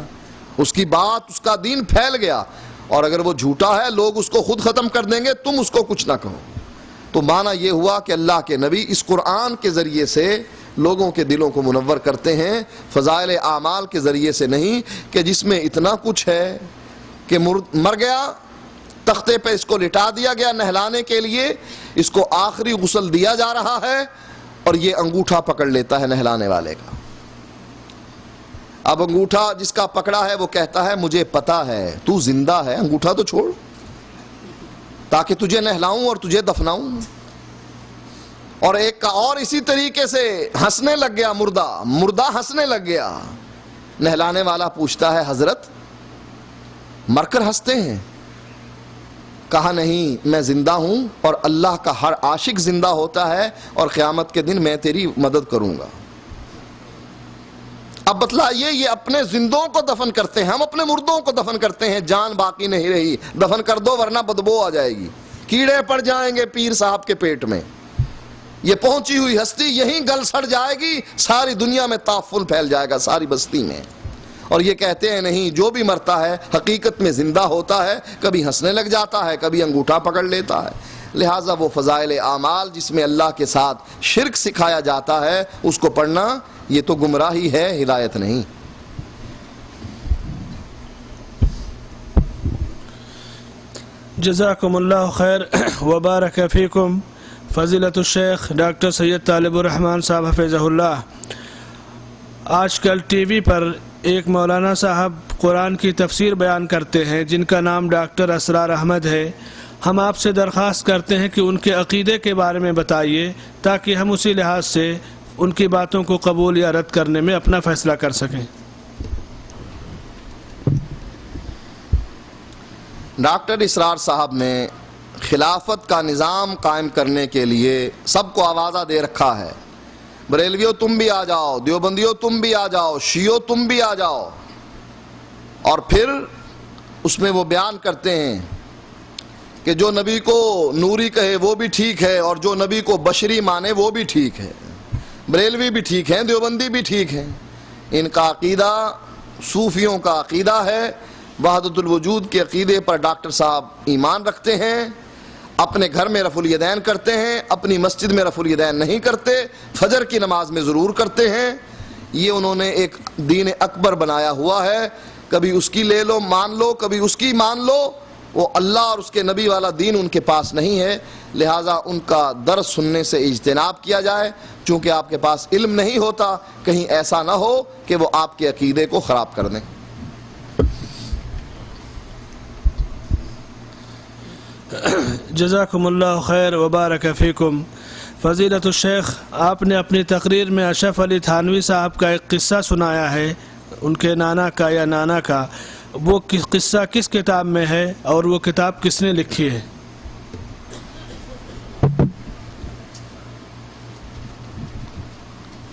اس کی بات، اس کا دین پھیل گیا، اور اگر وہ جھوٹا ہے لوگ اس کو خود ختم کر دیں گے، تم اس کو کچھ نہ کہو۔ تو معنی یہ ہوا کہ اللہ کے نبی اس قرآن کے ذریعے سے لوگوں کے دلوں کو منور کرتے ہیں، فضائل اعمال کے ذریعے سے نہیں، کہ جس میں اتنا کچھ ہے کہ مر گیا، تختے پہ اس کو لٹا دیا گیا نہلانے کے لیے، اس کو آخری غسل دیا جا رہا ہے، اور یہ انگوٹھا پکڑ لیتا ہے نہلانے والے کا۔ اب انگوٹھا جس کا پکڑا ہے وہ کہتا ہے مجھے پتا ہے تو زندہ ہے، انگوٹھا تو چھوڑ تاکہ تجھے نہلاؤں اور تجھے دفناؤں۔ اور ایک کا اور اسی طریقے سے ہنسنے لگ گیا، مردہ ہنسنے لگ گیا۔ نہلانے والا پوچھتا ہے حضرت مر کر ہنستے ہیں؟ کہا نہیں، میں زندہ ہوں اور اللہ کا ہر عاشق زندہ ہوتا ہے، اور قیامت کے دن میں تیری مدد کروں گا۔ اب بتلائیے، یہ اپنے زندوں کو دفن کرتے ہیں، ہم اپنے مردوں کو دفن کرتے ہیں، جان باقی نہیں رہی، دفن کر دو ورنہ بدبو آ جائے گی، کیڑے پڑ جائیں گے پیر صاحب کے پیٹ میں، یہ پہنچی ہوئی ہستی یہیں گل سڑ جائے گی، ساری دنیا میں تافل پھیل جائے گا، ساری بستی میں۔ اور یہ کہتے ہیں نہیں، جو بھی مرتا ہے حقیقت میں زندہ ہوتا ہے، کبھی ہنسنے لگ جاتا ہے، کبھی انگوٹھا پکڑ لیتا ہے۔ لہٰذا وہ فضائل اعمال جس میں اللہ کے ساتھ شرک سکھایا جاتا ہے اس کو پڑھنا یہ تو گمراہی ہے، ہدایت نہیں۔ جزاکم اللہ خیر وبارک فیکم فضیلت الشیخ ڈاکٹر سید طالب الرحمن صاحب حفظہ اللہ۔ آج کل ٹی وی پر ایک مولانا صاحب قرآن کی تفسیر بیان کرتے ہیں جن کا نام ڈاکٹر اسرار احمد ہے۔ ہم آپ سے درخواست کرتے ہیں کہ ان کے عقیدے کے بارے میں بتائیے تاکہ ہم اسی لحاظ سے ان کی باتوں کو قبول یا رد کرنے میں اپنا فیصلہ کر سکیں۔ ڈاکٹر اسرار صاحب نے خلافت کا نظام قائم کرنے کے لیے سب کو آوازہ دے رکھا ہے، بریلویوں تم بھی آ جاؤ، دیوبندیوں تم بھی آ جاؤ، شیعوں تم بھی آ جاؤ، اور پھر اس میں وہ بیان کرتے ہیں کہ جو نبی کو نوری کہے وہ بھی ٹھیک ہے اور جو نبی کو بشری مانے وہ بھی ٹھیک ہے، بریلوی بھی ٹھیک ہیں، دیوبندی بھی ٹھیک ہیں۔ ان کا عقیدہ صوفیوں کا عقیدہ ہے۔ وحدت الوجود کے عقیدے پر ڈاکٹر صاحب ایمان رکھتے ہیں، اپنے گھر میں رفع الیدین کرتے ہیں، اپنی مسجد میں رفع الیدین نہیں کرتے، فجر کی نماز میں ضرور کرتے ہیں۔ یہ انہوں نے ایک دین اکبر بنایا ہوا ہے، کبھی اس کی لے لو مان لو، کبھی اس کی مان لو، وہ اللہ اور اس کے نبی والا دین ان کے پاس نہیں ہے، لہٰذا ان کا درس سننے سے اجتناب کیا جائے، چونکہ آپ کے پاس علم نہیں ہوتا، کہیں ایسا نہ ہو کہ وہ آپ کے عقیدے کو خراب کر دیں۔ جزاکم اللہ خیر وبارک فیکم فضیلت الشیخ، آپ نے اپنی تقریر میں اشرف علی تھانوی صاحب کا ایک قصہ سنایا ہے، ان کے نانا کا یا نانا کا، وہ قصہ کس کتاب میں ہے اور وہ کتاب کس نے لکھی ہے؟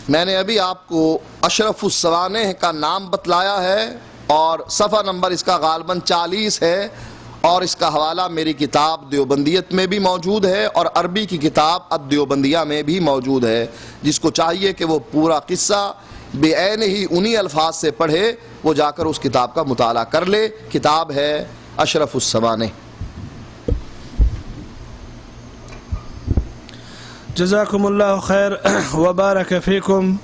میں نے ابھی آپ کو اشرف السوانح کا نام بتلایا ہے اور صفحہ نمبر اس کا غالباً 40 ہے، اور اس کا حوالہ میری کتاب دیوبندیت میں بھی موجود ہے اور عربی کی کتاب الدیوبندیہ میں بھی موجود ہے۔ جس کو چاہیے کہ وہ پورا قصہ بے عین ہی انہی الفاظ سے پڑھے، وہ جا کر اس کتاب کا مطالعہ کر لے۔ کتاب ہے اشرف السوانح۔ جزاکم اللہ خیر وبارک فیکم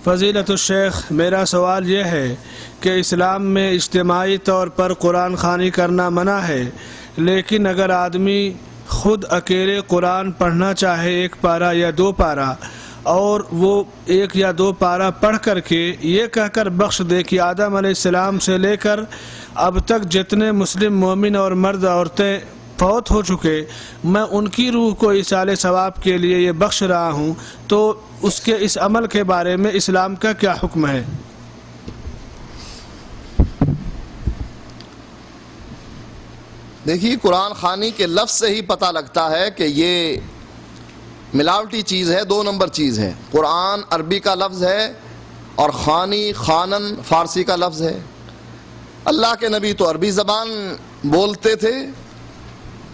فضیلت الشیخ، میرا سوال یہ ہے کہ اسلام میں اجتماعی طور پر قرآن خوانی کرنا منع ہے، لیکن اگر آدمی خود اکیلے قرآن پڑھنا چاہے 1 پارہ یا 2 پارہ، اور وہ 1 یا 2 پارہ پڑھ کر کے یہ کہہ کر بخش دے کہ آدم علیہ السلام سے لے کر اب تک جتنے مسلم مومن اور مرد عورتیں فوت ہو چکے، میں ان کی روح کو ایصال ثواب کے لیے یہ بخش رہا ہوں، تو اس کے اس عمل کے بارے میں اسلام کا کیا حکم ہے؟ دیکھیے، قرآن خوانی کے لفظ سے ہی پتہ لگتا ہے کہ یہ ملاوٹی چیز ہے، 2 نمبر چیز ہے۔ قرآن عربی کا لفظ ہے اور خوانی خوانن فارسی کا لفظ ہے۔ اللہ کے نبی تو عربی زبان بولتے تھے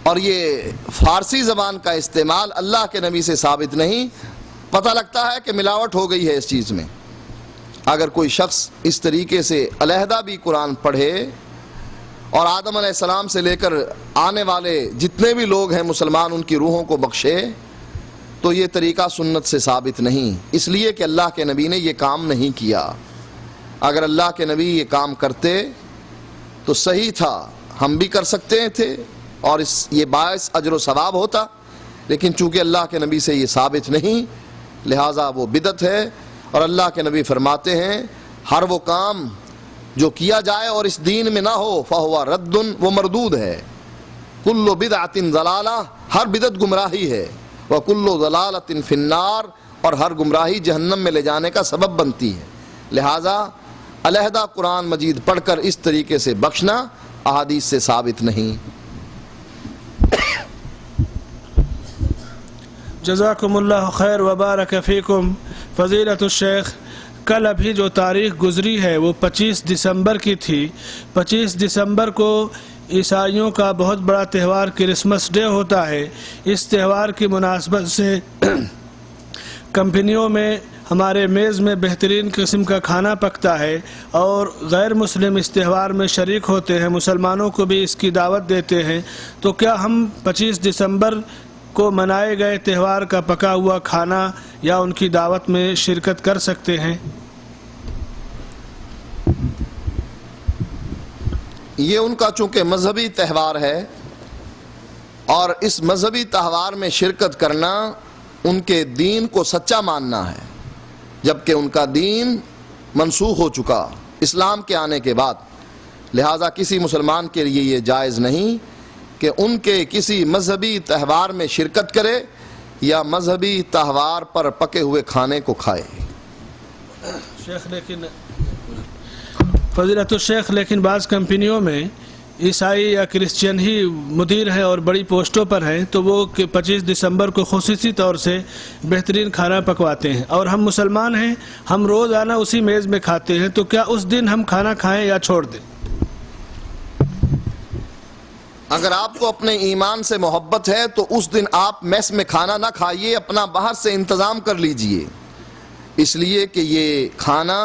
اور یہ فارسی زبان کا استعمال اللہ کے نبی سے ثابت نہیں۔ پتہ لگتا ہے کہ ملاوٹ ہو گئی ہے اس چیز میں۔ اگر کوئی شخص اس طریقے سے علیحدہ بھی قرآن پڑھے اور آدم علیہ السلام سے لے کر آنے والے جتنے بھی لوگ ہیں مسلمان، ان کی روحوں کو بخشے، تو یہ طریقہ سنت سے ثابت نہیں، اس لیے کہ اللہ کے نبی نے یہ کام نہیں کیا۔ اگر اللہ کے نبی یہ کام کرتے تو صحیح تھا، ہم بھی کر سکتے تھے اور یہ باعث اجر و ثواب ہوتا، لیکن چونکہ اللہ کے نبی سے یہ ثابت نہیں، لہٰذا وہ بدعت ہے۔ اور اللہ کے نبی فرماتے ہیں ہر وہ کام جو کیا جائے اور اس دین میں نہ ہو فہو رد، وہ مردود ہے۔ کل بدعت ضلالہ، ہر بدعت گمراہی ہے، وکل ضلالۃ فی النار، اور ہر گمراہی جہنم میں لے جانے کا سبب بنتی ہے۔ لہٰذا علیحدہ قرآن مجید پڑھ کر اس طریقے سے بخشنا احادیث سے ثابت نہیں۔ جزاکم اللہ خیر وبارک فیکم فضیلت الشیخ، کل ابھی جو تاریخ گزری ہے وہ 25 دسمبر کی تھی۔ 25 دسمبر کو عیسائیوں کا بہت بڑا تہوار کرسمس ڈے ہوتا ہے۔ اس تہوار کی مناسبت سے کمپنیوں میں ہمارے میز میں بہترین قسم کا کھانا پکتا ہے اور غیر مسلم اس تہوار میں شریک ہوتے ہیں، مسلمانوں کو بھی اس کی دعوت دیتے ہیں۔ تو کیا ہم 25 دسمبر کو منائے گئے تہوار کا پکا ہوا کھانا یا ان کی دعوت میں شرکت کر سکتے ہیں؟ یہ ان کا چونکہ مذہبی تہوار ہے اور اس مذہبی تہوار میں شرکت کرنا ان کے دین کو سچا ماننا ہے، جبکہ ان کا دین منسوخ ہو چکا اسلام کے آنے کے بعد، لہذا کسی مسلمان کے لیے یہ جائز نہیں کہ ان کے کسی مذہبی تہوار میں شرکت کرے یا مذہبی تہوار پر پکے ہوئے کھانے کو کھائے۔ فضیلت الشیخ، لیکن بعض کمپنیوں میں عیسائی یا کرسچین ہی مدیر ہیں اور بڑی پوسٹوں پر ہیں، تو وہ 25 دسمبر کو خصوصی طور سے بہترین کھانا پکواتے ہیں، اور ہم مسلمان ہیں، ہم روزانہ اسی میز میں کھاتے ہیں، تو کیا اس دن ہم کھانا کھائیں یا چھوڑ دیں؟ اگر آپ کو اپنے ایمان سے محبت ہے تو اس دن آپ میس میں کھانا نہ کھائیے، اپنا باہر سے انتظام کر لیجئے، اس لیے کہ یہ کھانا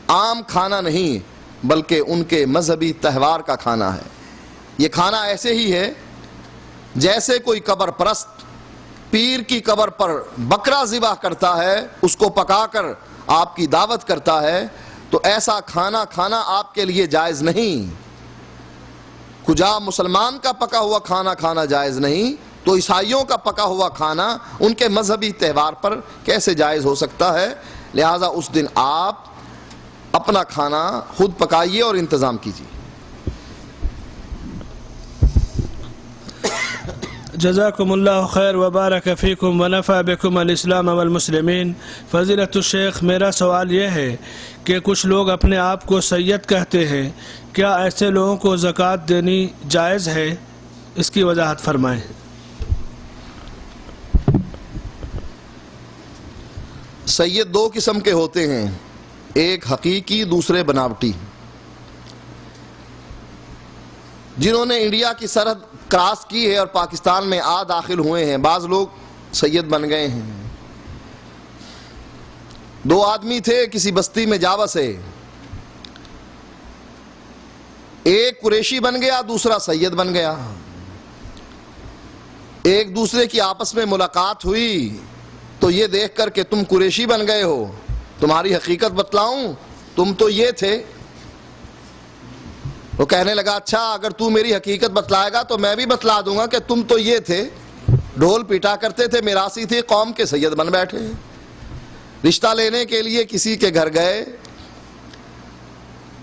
عام کھانا نہیں بلکہ ان کے مذہبی تہوار کا کھانا ہے۔ یہ کھانا ایسے ہی ہے جیسے کوئی قبر پرست پیر کی قبر پر بکرا ذبح کرتا ہے، اس کو پکا کر آپ کی دعوت کرتا ہے، تو ایسا کھانا کھانا آپ کے لیے جائز نہیں۔ کجا مسلمان کا پکا ہوا کھانا کھانا جائز نہیں، تو عیسائیوں کا پکا ہوا کھانا ان کے مذہبی تہوار پر کیسے جائز ہو سکتا ہے؟ لہذا اس دن آپ اپنا کھانا خود پکائیے اور انتظام کیجیے۔ جزاکم اللہ خیر وبارک فیکم ونفع بکم الاسلام والمسلمین۔ فضیلت الشیخ، میرا سوال یہ ہے کہ کچھ لوگ اپنے آپ کو سید کہتے ہیں، کیا ایسے لوگوں کو زکوٰۃ دینی جائز ہے؟ اس کی وضاحت فرمائیں۔ سید دو قسم کے ہوتے ہیں، ایک حقیقی، دوسرے بناوٹی۔ جنہوں نے انڈیا کی سرحد کراس کی ہے اور پاکستان میں داخل ہوئے ہیں، بعض لوگ سید بن گئے ہیں۔ دو آدمی تھے کسی بستی میں جاوا سے، ایک قریشی بن گیا، دوسرا سید بن گیا۔ ایک دوسرے کی آپس میں ملاقات ہوئی تو یہ دیکھ کر کہ تم قریشی بن گئے ہو، تمہاری حقیقت بتلاؤں، تم تو یہ تھے۔ وہ کہنے لگا اچھا اگر تو میری حقیقت بتلائے گا تو میں بھی بتلا دوں گا کہ تم تو یہ تھے، ڈھول پیٹا کرتے تھے، میراثی تھے، قوم کے سید بن بیٹھے۔ رشتہ لینے کے لیے کسی کے گھر گئے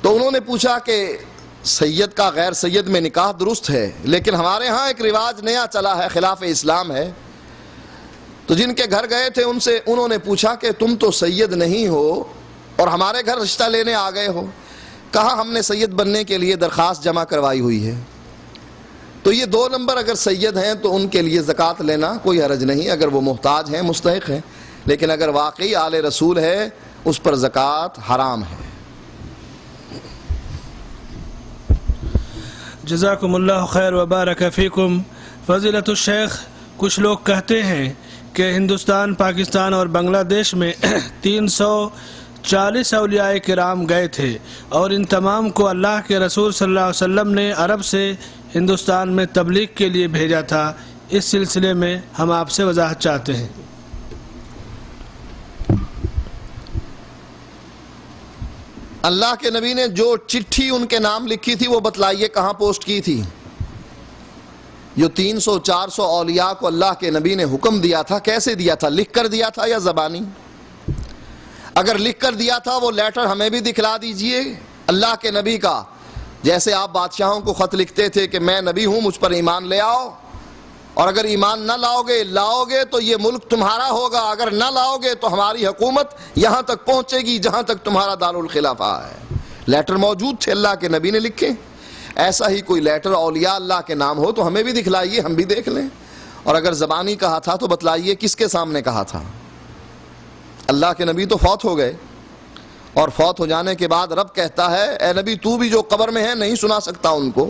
تو انہوں نے پوچھا کہ سید کا غیر سید میں نکاح درست ہے، لیکن ہمارے ہاں ایک رواج نیا چلا ہے، خلاف اسلام ہے۔ تو جن کے گھر گئے تھے ان سے انہوں نے پوچھا کہ تم تو سید نہیں ہو اور ہمارے گھر رشتہ لینے آ گئے ہو؟ کہا ہم نے سید بننے کے لیے درخواست جمع کروائی ہوئی ہے۔ تو یہ دو نمبر اگر سید ہیں تو ان کے لیے زکوٰۃ لینا کوئی حرج نہیں، اگر وہ محتاج ہیں، مستحق ہیں، لیکن اگر واقعی آل رسول ہے اس پر زکوٰۃ حرام ہے۔ جزاکم اللہ خیر وبارک فیکم۔ فضیلت الشیخ، کچھ لوگ کہتے ہیں کہ ہندوستان، پاکستان اور بنگلہ دیش میں 340 اولیاء کرام گئے تھے اور ان تمام کو اللہ کے رسول صلی اللہ علیہ وسلم نے عرب سے ہندوستان میں تبلیغ کے لیے بھیجا تھا۔ اس سلسلے میں ہم آپ سے وضاحت چاہتے ہیں۔ اللہ کے نبی نے جو چٹھی ان کے نام لکھی تھی وہ بتلائیے کہاں پوسٹ کی تھی؟ جو 300-400 اولیاء کو اللہ کے نبی نے حکم دیا تھا، کیسے دیا تھا؟ لکھ کر دیا تھا یا زبانی؟ اگر لکھ کر دیا تھا وہ لیٹر ہمیں بھی دکھلا دیجئے اللہ کے نبی کا، جیسے آپ بادشاہوں کو خط لکھتے تھے کہ میں نبی ہوں، مجھ پر ایمان لے آؤ، اور اگر ایمان نہ لاؤ گے تو یہ ملک تمہارا ہوگا، اگر نہ لاؤ گے تو ہماری حکومت یہاں تک پہنچے گی جہاں تک تمہارا دارالخلافہ ہے۔ لیٹر موجود تھے، اللہ کے نبی نے لکھے۔ ایسا ہی کوئی لیٹر اولیاء اللہ کے نام ہو تو ہمیں بھی دکھلائیے، ہم بھی دیکھ لیں۔ اور اگر زبانی کہا تھا تو بتلائیے کس کے سامنے کہا تھا؟ اللہ کے نبی تو فوت ہو گئے، اور فوت ہو جانے کے بعد رب کہتا ہے اے نبی تو بھی جو قبر میں ہے نہیں سنا سکتا ان کو۔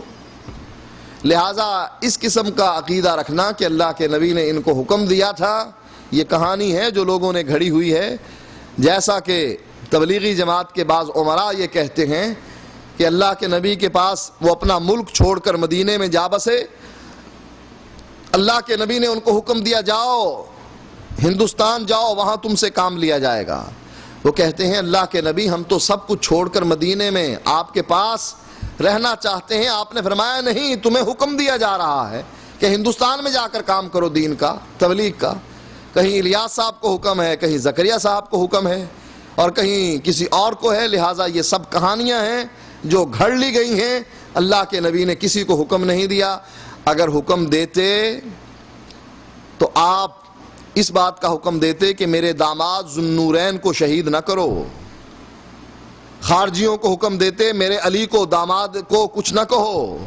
لہٰذا اس قسم کا عقیدہ رکھنا کہ اللہ کے نبی نے ان کو حکم دیا تھا، یہ کہانی ہے جو لوگوں نے گھڑی ہوئی ہے۔ جیسا کہ تبلیغی جماعت کے بعض عمراء یہ کہتے ہیں کہ اللہ کے نبی کے پاس وہ اپنا ملک چھوڑ کر مدینے میں جا بسے، اللہ کے نبی نے ان کو حکم دیا جاؤ ہندوستان جاؤ، وہاں تم سے کام لیا جائے گا۔ وہ کہتے ہیں اللہ کے نبی ہم تو سب کچھ چھوڑ کر مدینے میں آپ کے پاس رہنا چاہتے ہیں۔ آپ نے فرمایا نہیں، تمہیں حکم دیا جا رہا ہے کہ ہندوستان میں جا کر کام کرو، دین کا، تبلیغ کا۔ کہیں الیاس صاحب کو حکم ہے، کہیں زکریا صاحب کو حکم ہے، اور کہیں کسی اور کو ہے۔ لہٰذا یہ سب کہانیاں ہیں جو گھڑ لی گئی ہیں۔ اللہ کے نبی نے کسی کو حکم نہیں دیا۔ اگر حکم دیتے تو آپ اس بات کا حکم دیتے کہ میرے داماد ذوالنورین کو شہید نہ کرو، خارجیوں کو حکم دیتے میرے علی کو، داماد کو کچھ نہ کہو۔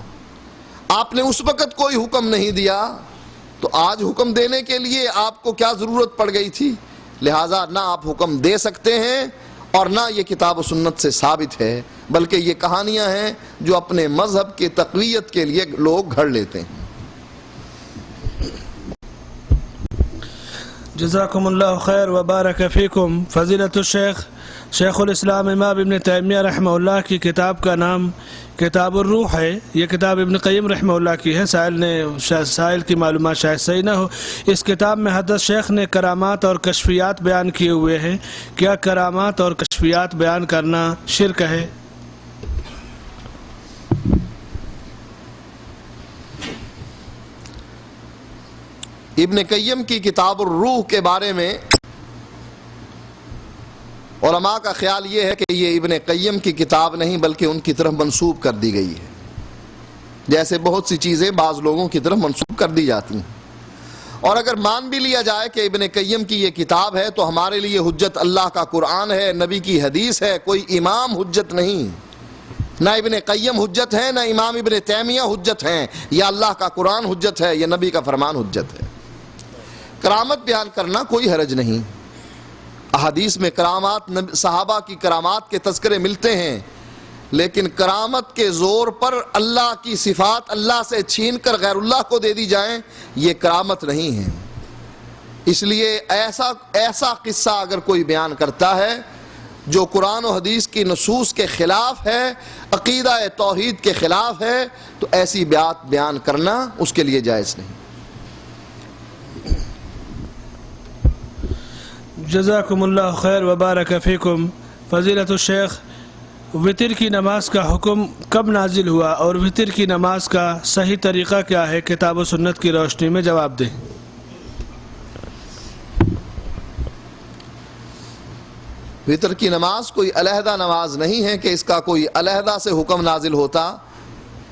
آپ نے اس وقت کوئی حکم نہیں دیا، تو آج حکم دینے کے لیے آپ کو کیا ضرورت پڑ گئی تھی؟ لہٰذا نہ آپ حکم دے سکتے ہیں اور نہ یہ کتاب و سنت سے ثابت ہے، بلکہ یہ کہانیاں ہیں جو اپنے مذہب کی تقویت کے لیے لوگ گھڑ لیتے ہیں۔ جزاکم اللہ خیر وبارک فیکم۔ فضیلت الشیخ شیخ الاسلام امام ابن تیمیہ رحمہ اللہ کی کتاب کا نام کتاب الروح ہے۔ یہ کتاب ابن قیم رحمہ اللہ کی ہے۔ سائل کی معلومات شاید صحیح نہ ہو۔ اس کتاب میں حضرت شیخ نے کرامات اور کشفیات بیان کیے ہوئے ہیں۔ کیا کرامات اور کشفیات بیان کرنا شرک ہے؟ ابن قیم کی کتاب الروح کے بارے میں علماء کا خیال یہ ہے کہ یہ ابن قیم کی کتاب نہیں بلکہ ان کی طرف منسوب کر دی گئی ہے، جیسے بہت سی چیزیں بعض لوگوں کی طرف منسوب کر دی جاتی ہیں۔ اور اگر مان بھی لیا جائے کہ ابن قیم کی یہ کتاب ہے تو ہمارے لیے حجت اللہ کا قرآن ہے، نبی کی حدیث ہے، کوئی امام حجت نہیں۔ نہ ابن قیم حجت ہے، نہ امام ابن تیمیہ حجت ہیں۔ یا اللہ کا قرآن حجت ہے، یا نبی کا فرمان حجت ہے۔ کرامت بیان کرنا کوئی حرج نہیں۔ احادیث میں کرامات، صحابہ کی کرامات کے تذکرے ملتے ہیں، لیکن کرامت کے زور پر اللہ کی صفات اللہ سے چھین کر غیر اللہ کو دے دی جائیں، یہ کرامت نہیں ہے۔ اس لیے ایسا قصہ اگر کوئی بیان کرتا ہے جو قرآن و حدیث کی نصوص کے خلاف ہے، عقیدہ توحید کے خلاف ہے، تو ایسی بات بیان کرنا اس کے لیے جائز نہیں۔ جزاکم اللہ خیر وبارک فیکم۔ فضیلت الشیخ وطر کی نماز کا حکم کب نازل ہوا اور وطر کی نماز کا صحیح طریقہ کیا ہے؟ کتاب و سنت کی روشنی میں جواب دیں۔ وطر کی نماز کوئی علیحدہ نماز نہیں ہے کہ اس کا کوئی علیحدہ سے حکم نازل ہوتا،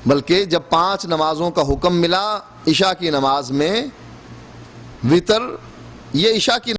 بلکہ جب 5 نمازوں کا حکم ملا عشاء کی نماز میں، وطر یہ عشاء کی